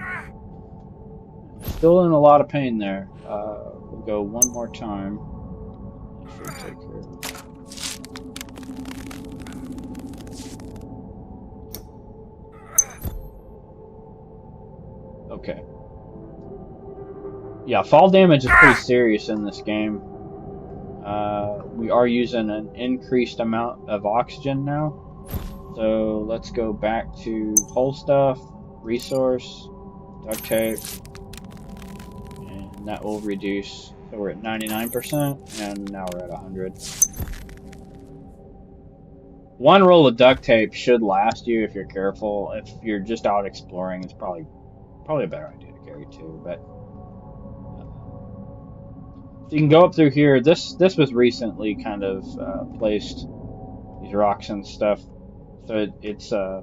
Still in a lot of pain there. We'll go one more time. Should take care of it. Okay. Yeah, fall damage is pretty serious in this game. We are using an increased amount of oxygen now. So let's go back to whole stuff, resource, duct tape, and that will reduce. So we're at 99%, and now we're at 100. One roll of duct tape should last you if you're careful. If you're just out exploring, it's probably a better idea to carry two. But so you can go up through here. This was recently kind of placed, these rocks and stuff. So it's a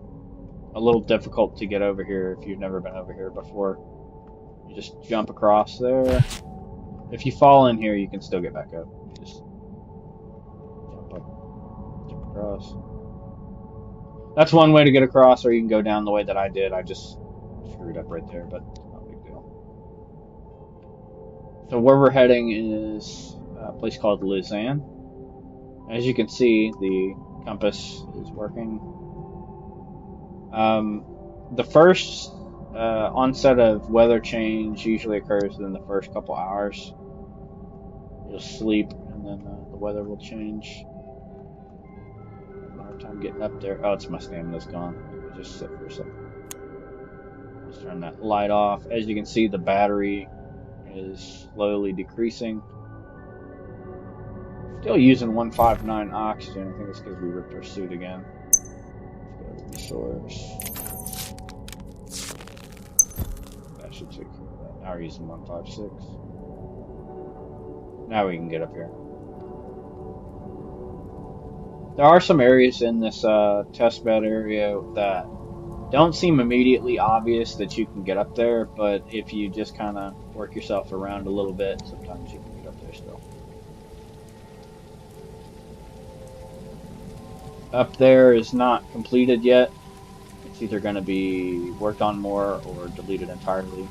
little difficult to get over here if you've never been over here before. You just jump across there. If you fall in here, you can still get back up. Just jump up, jump across. That's one way to get across, or you can go down the way that I did. I just screwed up right there, but no big deal. So where we're heading is a place called LISANNE. As you can see, the compass is working. The first onset of weather change usually occurs within the first couple hours. You'll sleep, and then the weather will change. Hard time getting up there. Oh, it's my stamina's gone. Let me just sit for a second. Just turn that light off. As you can see, the battery is slowly decreasing. Still using 159 oxygen. I think it's because we ripped our suit again. Let's go to resource. That should take care of that. Now we're using 156. Now we can get up here. There are some areas in this test bed area that don't seem immediately obvious that you can get up there, but if you just kind of work yourself around a little bit, sometimes you can get up there still. Up there is not completed yet. It's either going to be worked on more or deleted entirely.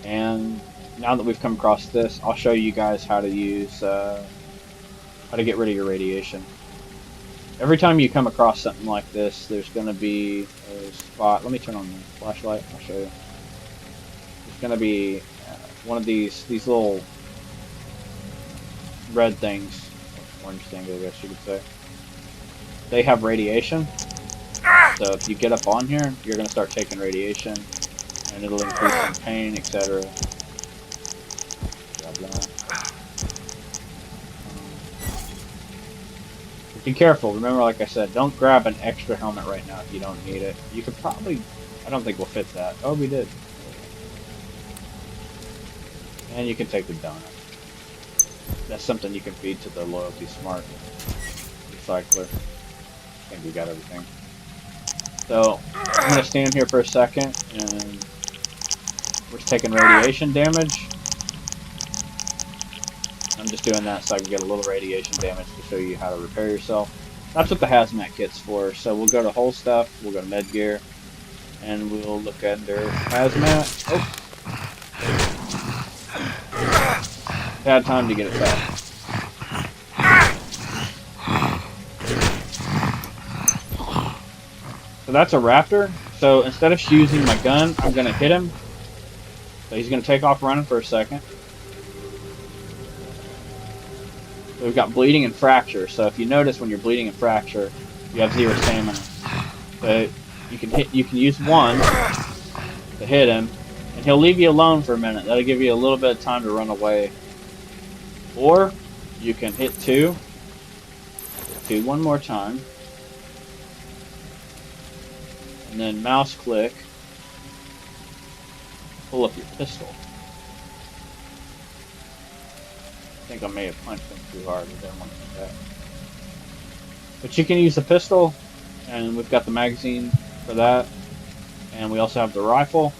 And now that we've come across this, I'll show you guys how to use, how to get rid of your radiation. Every time you come across something like this, there's going to be a spot. Let me turn on the flashlight. I'll show you. There's going to be one of these little red things, orange things, I guess you could say. They have radiation. So if you get up on here, you're going to start taking radiation, and it'll increase in pain, etc. Be careful. Remember, like I said, don't grab an extra helmet right now if you don't need it. You could probably... I don't think we'll fit that. Oh, we did. And you can take the donut. That's something you can feed to the Loyalty Smart Recycler. I think we got everything. So, I'm going to stand here for a second, and we're taking radiation damage. I'm just doing that so I can get a little radiation damage to show you how to repair yourself. That's what the hazmat kit's for. So we'll go to whole stuff, we'll go to med gear, and we'll look under hazmat. Oh! Bad time to get it back. So that's a raptor. So instead of using my gun, I'm going to hit him. So he's going to take off running for a second. So we've got bleeding and fracture. So if you notice when you're bleeding and fracture, you have 0 stamina. So you can use 1 to hit him, and he'll leave you alone for a minute. That'll give you a little bit of time to run away. Or you can hit 2. Do 1 more time. And then mouse click. Pull up your pistol. I think I may have punched him too hard. I don't want to do that. But you can use the pistol, and we've got the magazine for that. And we also have the rifle.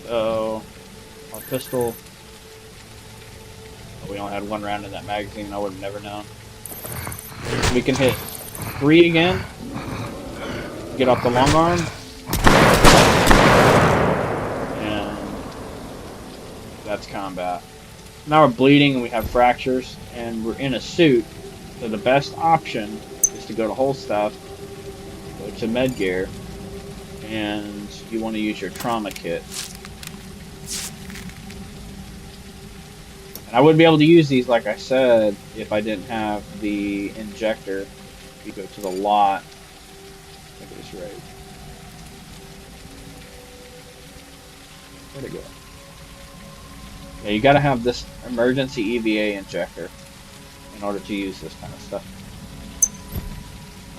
So, our pistol. We only had 1 round in that magazine. I would have never known. We can hit 3 again. Get off the long arm. That's combat. Now we're bleeding and we have fractures and we're in a suit, so the best option is to go to whole stuff, go to med gear, and you want to use your trauma kit. And I wouldn't be able to use these, like I said, if I didn't have the injector. If you go to the lot, I think it's right. Where'd it go? Yeah, you gotta have this emergency EVA injector in order to use this kind of stuff.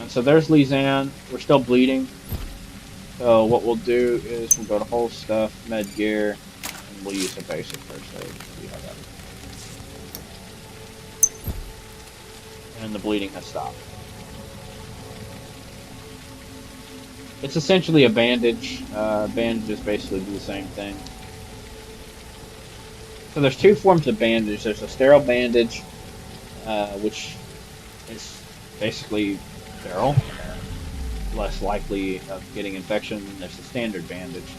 And so there's LISANNE. We're still bleeding. So what we'll do is we'll go to whole stuff, med gear, and we'll use a basic first aid. See how that is. And the bleeding has stopped. It's essentially a bandage. Bandages basically do the same thing. So there's 2 forms of bandage. There's a sterile bandage, which is basically sterile, less likely of getting infection. And there's the standard bandage.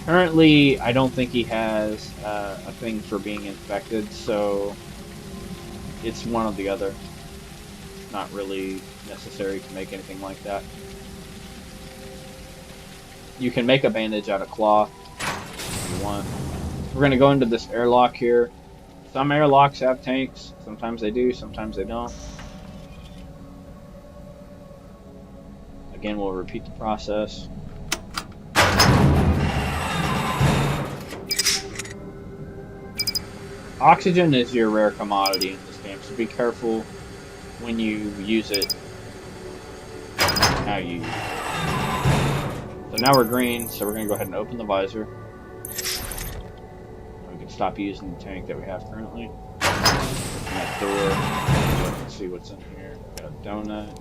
Currently, I don't think he has a thing for being infected, so it's one or the other. It's not really necessary to make anything like that. You can make a bandage out of cloth if you want. We're going to go into this airlock here. Some airlocks have tanks. Sometimes they do, sometimes they don't. Again, we'll repeat the process. Oxygen is your rare commodity in this game, so be careful when you use it, how you use it. So now we're green, so we're going to go ahead and open the visor. Stop using the tank that we have currently. Open that door. Let's see what's in here. Got a donut.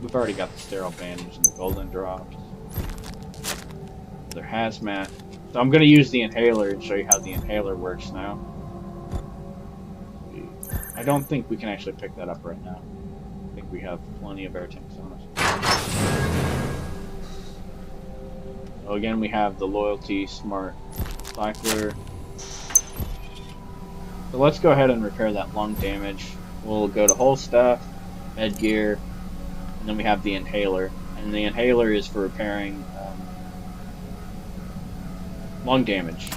We've already got the sterile bandage and the golden drops. Their hazmat. So I'm going to use the inhaler and show you how the inhaler works now. I don't think we can actually pick that up right now. I think we have plenty of air tanks on us. So again, we have the Loyalty Smart Recycler. So let's go ahead and repair that lung damage. We'll go to whole stuff, med gear, and then we have the inhaler. And the inhaler is for repairing lung damage.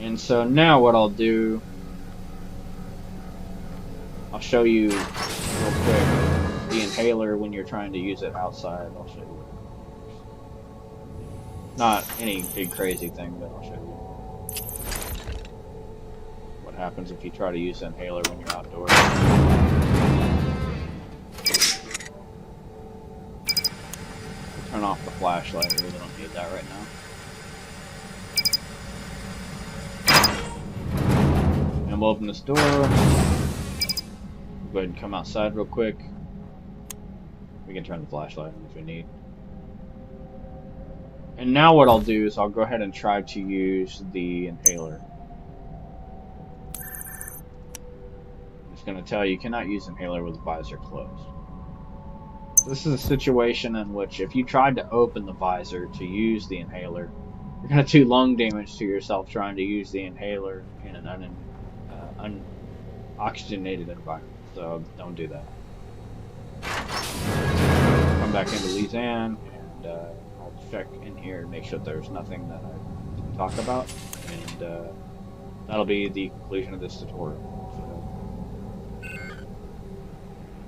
And so now what I'll do, I'll show you real quick the inhaler when you're trying to use it outside. I'll show you what it Not any big crazy thing, but I'll show you what happens if you try to use an inhaler when you're outdoors. Turn off the flashlight, we really don't need that right now. And we'll open this door. Go ahead and come outside real quick. We can turn the flashlight on if we need. And now what I'll do is I'll go ahead and try to use the inhaler. I'm just going to tell you, you cannot use inhaler with the visor closed. This is a situation in which if you tried to open the visor to use the inhaler, you're going to do lung damage to yourself trying to use the inhaler in an unoxygenated environment. So don't do that. Come back into LISANNE and I'll check in here and make sure there's nothing that I didn't talk about. And that'll be the conclusion of this tutorial.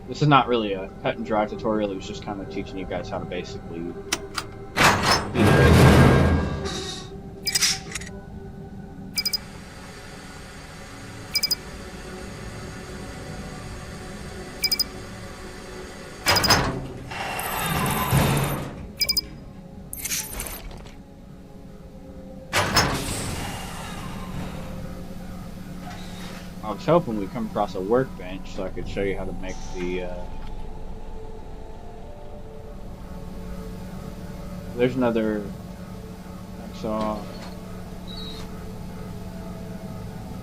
This is not really a cut and dry tutorial, it was just kind of teaching you guys how to basically do the basics. I was hoping we'd come across a workbench so I could show you how to make the, there's another hacksaw.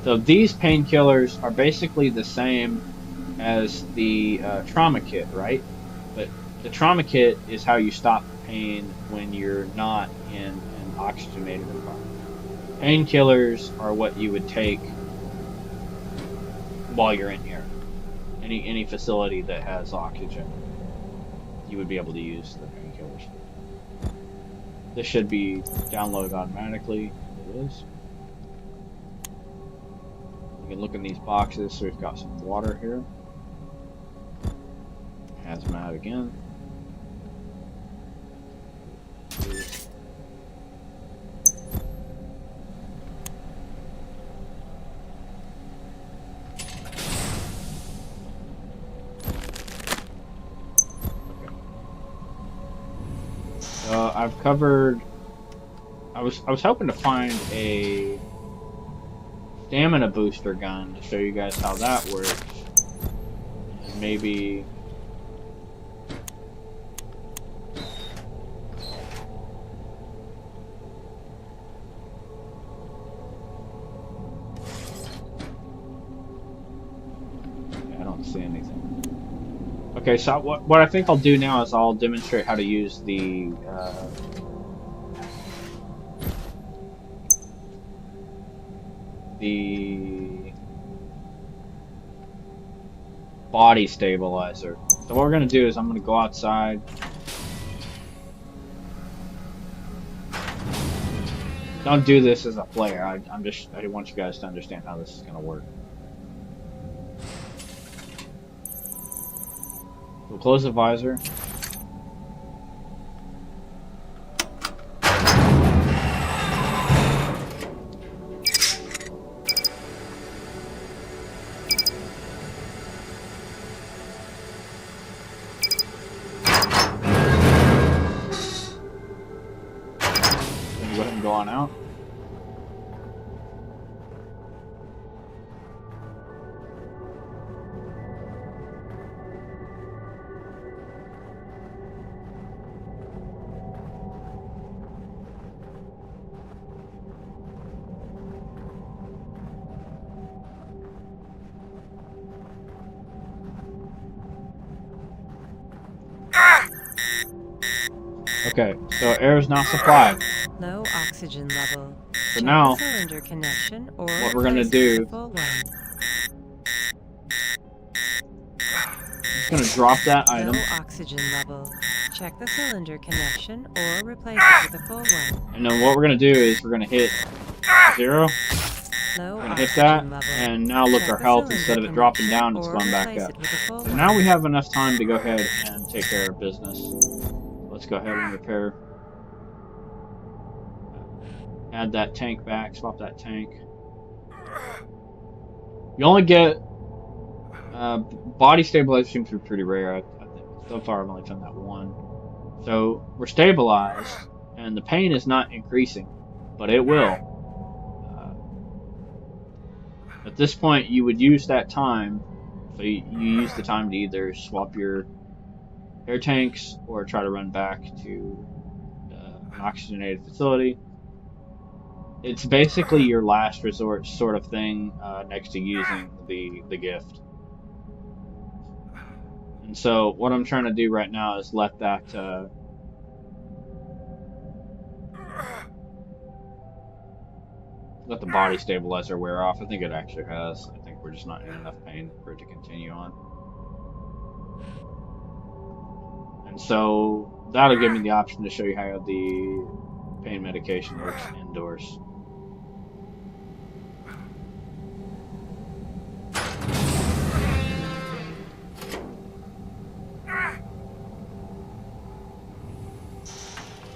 So these painkillers are basically the same as the trauma kit, right? But the trauma kit is how you stop pain when you're not in an oxygenated environment. Painkillers are what you would take while you're in here. Any facility that has oxygen, you would be able to use the painkillers. This should be downloaded automatically. It is. You can look in these boxes. So we've got some water here. Hazmat again. I've covered. I was hoping to find a stamina booster gun to show you guys how that works, and maybe I don't see anything. Okay, so what I think I'll do now is I'll demonstrate how to use the body stabilizer. So what we're going to do is I'm going to go outside. Don't do this as a player. I want you guys to understand how this is going to work. We'll close the visor. Then go ahead and go on out. Okay, so air is not supplied. Low oxygen level. So now, cylinder connection or what we're gonna do, I'm just gonna drop that item. Low oxygen level. Check the cylinder connection or replace it with a full one. And then what we're gonna do is we're gonna hit 0. Low We're gonna hit that, and now look, our health, instead of it dropping down, it's going back up. So now we have enough time to go ahead and take care of business. Let's go ahead and repair Add that tank back, swap that tank. You only get body stabilizer seems to be pretty rare. I think so far I've only found that one. So we're stabilized, and the pain is not increasing, but it will. At this point, you would use that time. So you use the time to either swap your air tanks or try to run back to an oxygenated facility. It's basically your last resort sort of thing next to using the gift. And so what I'm trying to do right now is let that let the body stabilizer wear off. I think it actually has. I think we're just not in enough pain for it to continue on. And so that'll give me the option to show you how the pain medication works indoors.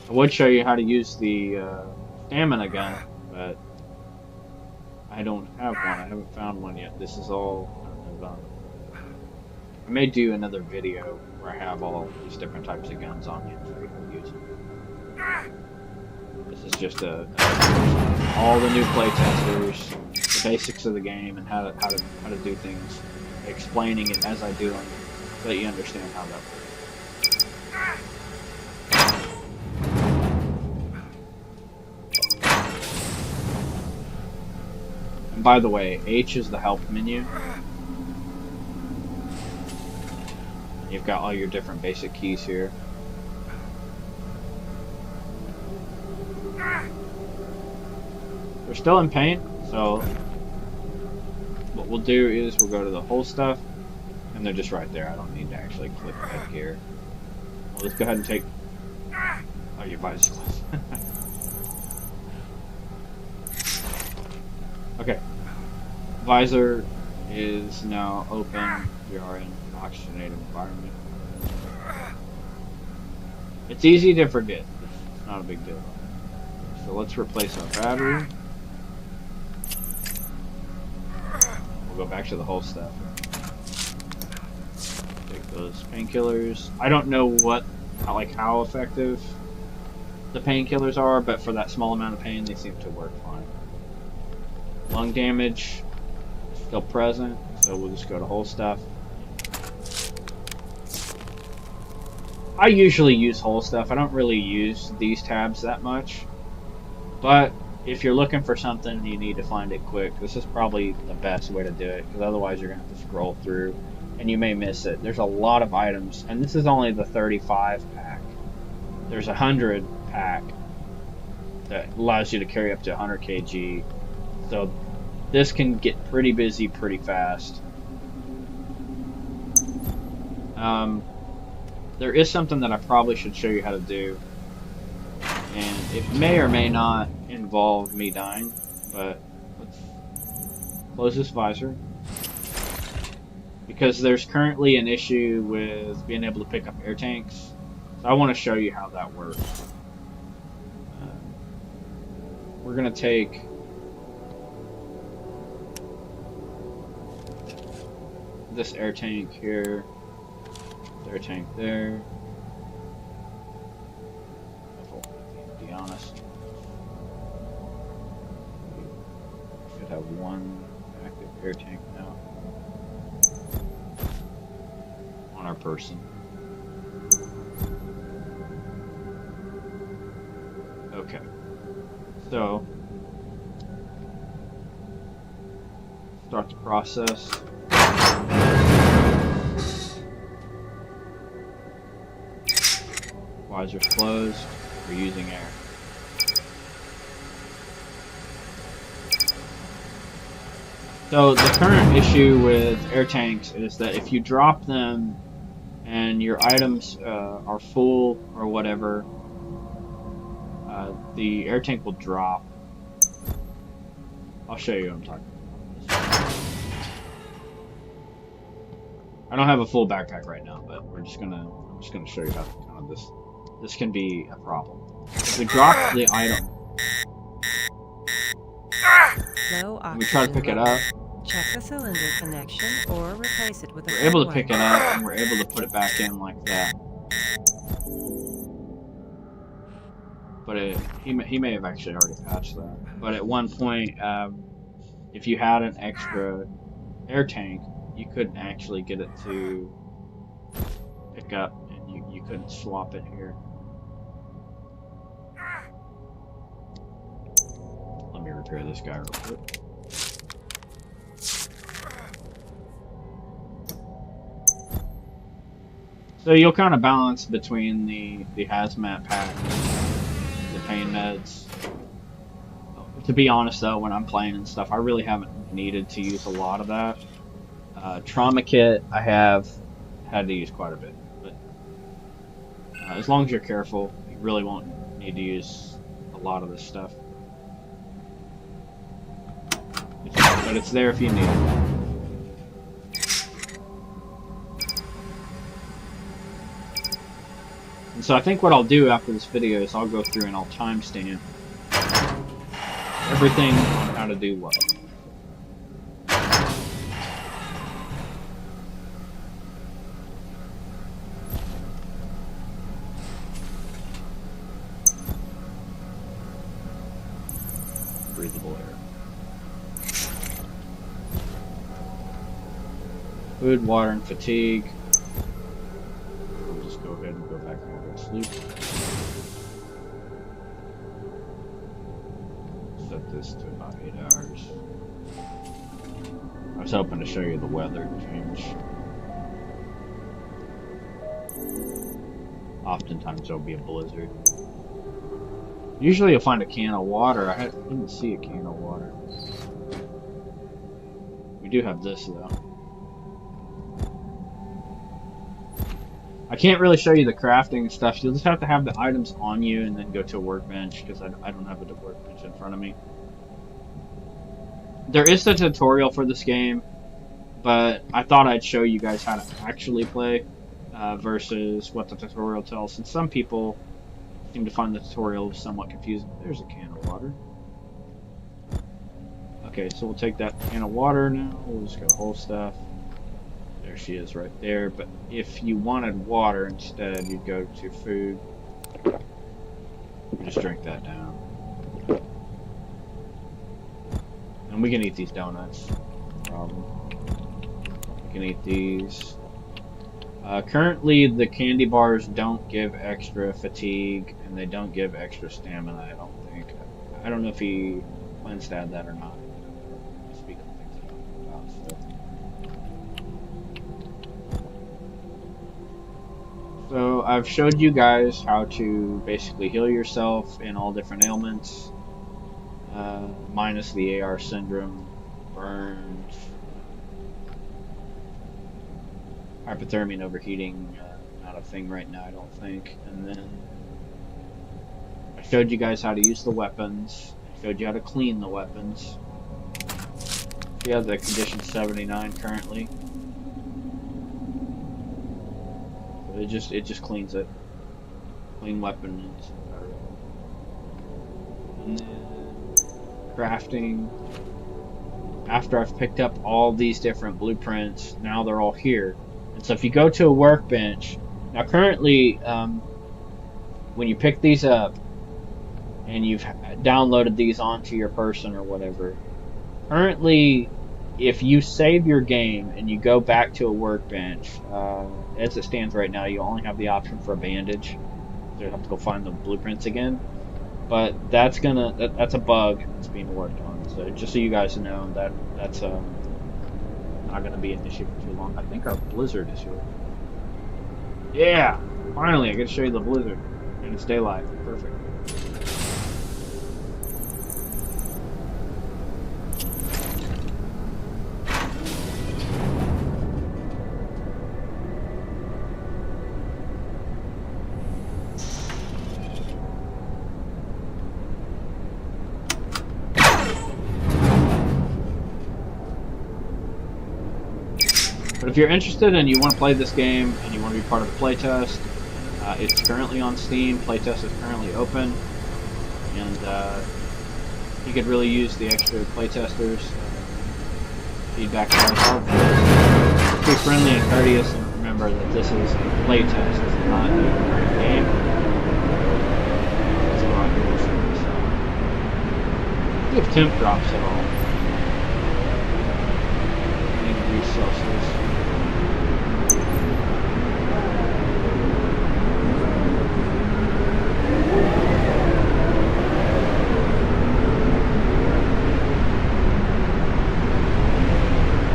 I would show you how to use the stamina gun, but I don't have one. I haven't found one yet. This is all I may do another video where I have all these different types of guns on me and show you how to use them. This is just all the new playtesters, the basics of the game and how to do things, explaining it as I do them so that you understand how that works. And by the way, H is the help menu. You've got all your different basic keys here. They're still in pain, so what we'll do is we'll go to the whole stuff, and they're just right there. I don't need to actually click head gear. We'll just go ahead and take... Oh, your visor's closed. Okay. Visor is now open. We are in an oxygenated environment. It's easy to forget. It's not a big deal. So let's replace our battery. We'll go back to the whole stuff. Take those painkillers. I don't know how effective the painkillers are, but for that small amount of pain, they seem to work fine. Lung damage still present, so we'll just go to whole stuff. I usually use whole stuff. I don't really use these tabs that much, but if you're looking for something and you need to find it quick, this is probably the best way to do it, because otherwise you're going to have to scroll through and you may miss it. There's a lot of items, and this is only the 35 pack. There's a 100 pack that allows you to carry up to 100 kg. So this can get pretty busy pretty fast. There is something that I probably should show you how to do, and it may or may not involve me dying, but let's close this visor, because there's currently an issue with being able to pick up air tanks, so I want to show you how that works. We're going to take this air tank here, air tank there. To be honest, we should have one active air tank now on our person. Okay, so start the process. Visor's closed. We're using air. So the current issue with air tanks is that if you drop them and your items are full or whatever, the air tank will drop. I'll show you what I'm talking about. I don't have a full backpack right now, but I'm just gonna show you how kind of this can be a problem. If we drop the item Low And we try to oxygen pick it level. up. Check the cylinder connection or replace it with a We're able full to pick one. it up, and we're able to put it back in like that. But he may have actually already patched that. But at one point, if you had an extra air tank, you couldn't actually get it to pick up, and you couldn't swap it here. Let me repair this guy real quick. So you'll kind of balance between the hazmat pack, the pain meds. To be honest though, when I'm playing and stuff, I really haven't needed to use a lot of that. Trauma kit, I have had to use quite a bit, but as long as you're careful, you really won't need to use a lot of this stuff. But it's there if you need it. And so I think what I'll do after this video is I'll go through and I'll timestamp everything on how to do what. Breathable air. Food, water, and fatigue. We'll just go ahead and go back and go to sleep. Set this to about 8 hours. I was hoping to show you the weather change. Oftentimes there'll be a blizzard. Usually you'll find a can of water. I didn't see a can of water. We do have this though. I can't really show you the crafting stuff. You'll just have to have the items on you and then go to a workbench, because I don't have a workbench in front of me. There is a tutorial for this game, but I thought I'd show you guys how to actually play versus what the tutorial tells, since some people seem to find the tutorial somewhat confusing. There's a can of water. Okay, so we'll take that can of water now. We'll just go whole stuff. There she is right there. But if you wanted water instead, you'd go to food. Just drink that down. And we can eat these donuts. No problem. We can eat these. Currently, the candy bars don't give extra fatigue, and they don't give extra stamina, I don't think. I don't know if he plans to add that or not. I speak on things I don't know about, so. So I've showed you guys how to basically heal yourself in all different ailments, minus the AR syndrome, burns, hypothermia and overheating, not a thing right now, I don't think. And then I showed you guys how to use the weapons. I showed you how to clean the weapons. We have the condition 79 currently. It just cleans it. Clean weapons. And then crafting. After I've picked up all these different blueprints, now they're all here. And so if you go to a workbench, now currently, when you pick these up and you've downloaded these onto your person or whatever, currently, if you save your game and you go back to a workbench, as it stands right now, you only have the option for a bandage. So you have to go find the blueprints again. But that's a bug that's being worked on. So just so you guys know, that's not gonna be an issue for too long. I think our blizzard is here. Yeah, finally I get to show you the blizzard, and it's daylight. Perfect. But if you're interested and you want to play this game and you want to be part of the playtest, it's currently on Steam. Playtest is currently open, and You could really use the extra playtesters. Feedback on all of this. Be friendly and courteous, and remember that this is a playtest, it's not a game. It's a lot of cool things. If temp drops at all. 20 degrees Celsius.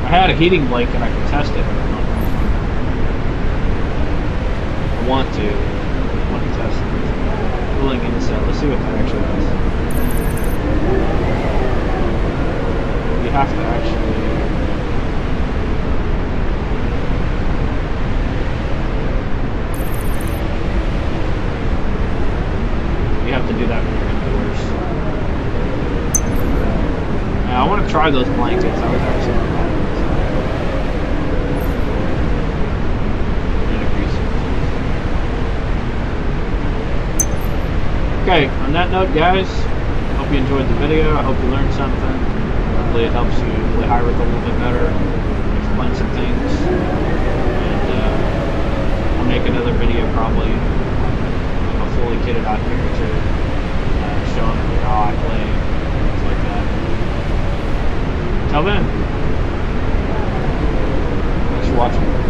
I had a heating blanket and I can test it. I want to test it. Cooling in the set. Let's see what that actually does. You have to actually. You have to do that when you're indoors. Now, I want to try those blankets. I was actually. Okay, on that note, guys, hope you enjoyed the video. I hope you learned something. Hopefully it helps you play Hiraeth a little bit better, explain some things, and I'll make another video probably, fully kitted out character, showing how I play, things like that. Until then, thanks for watching.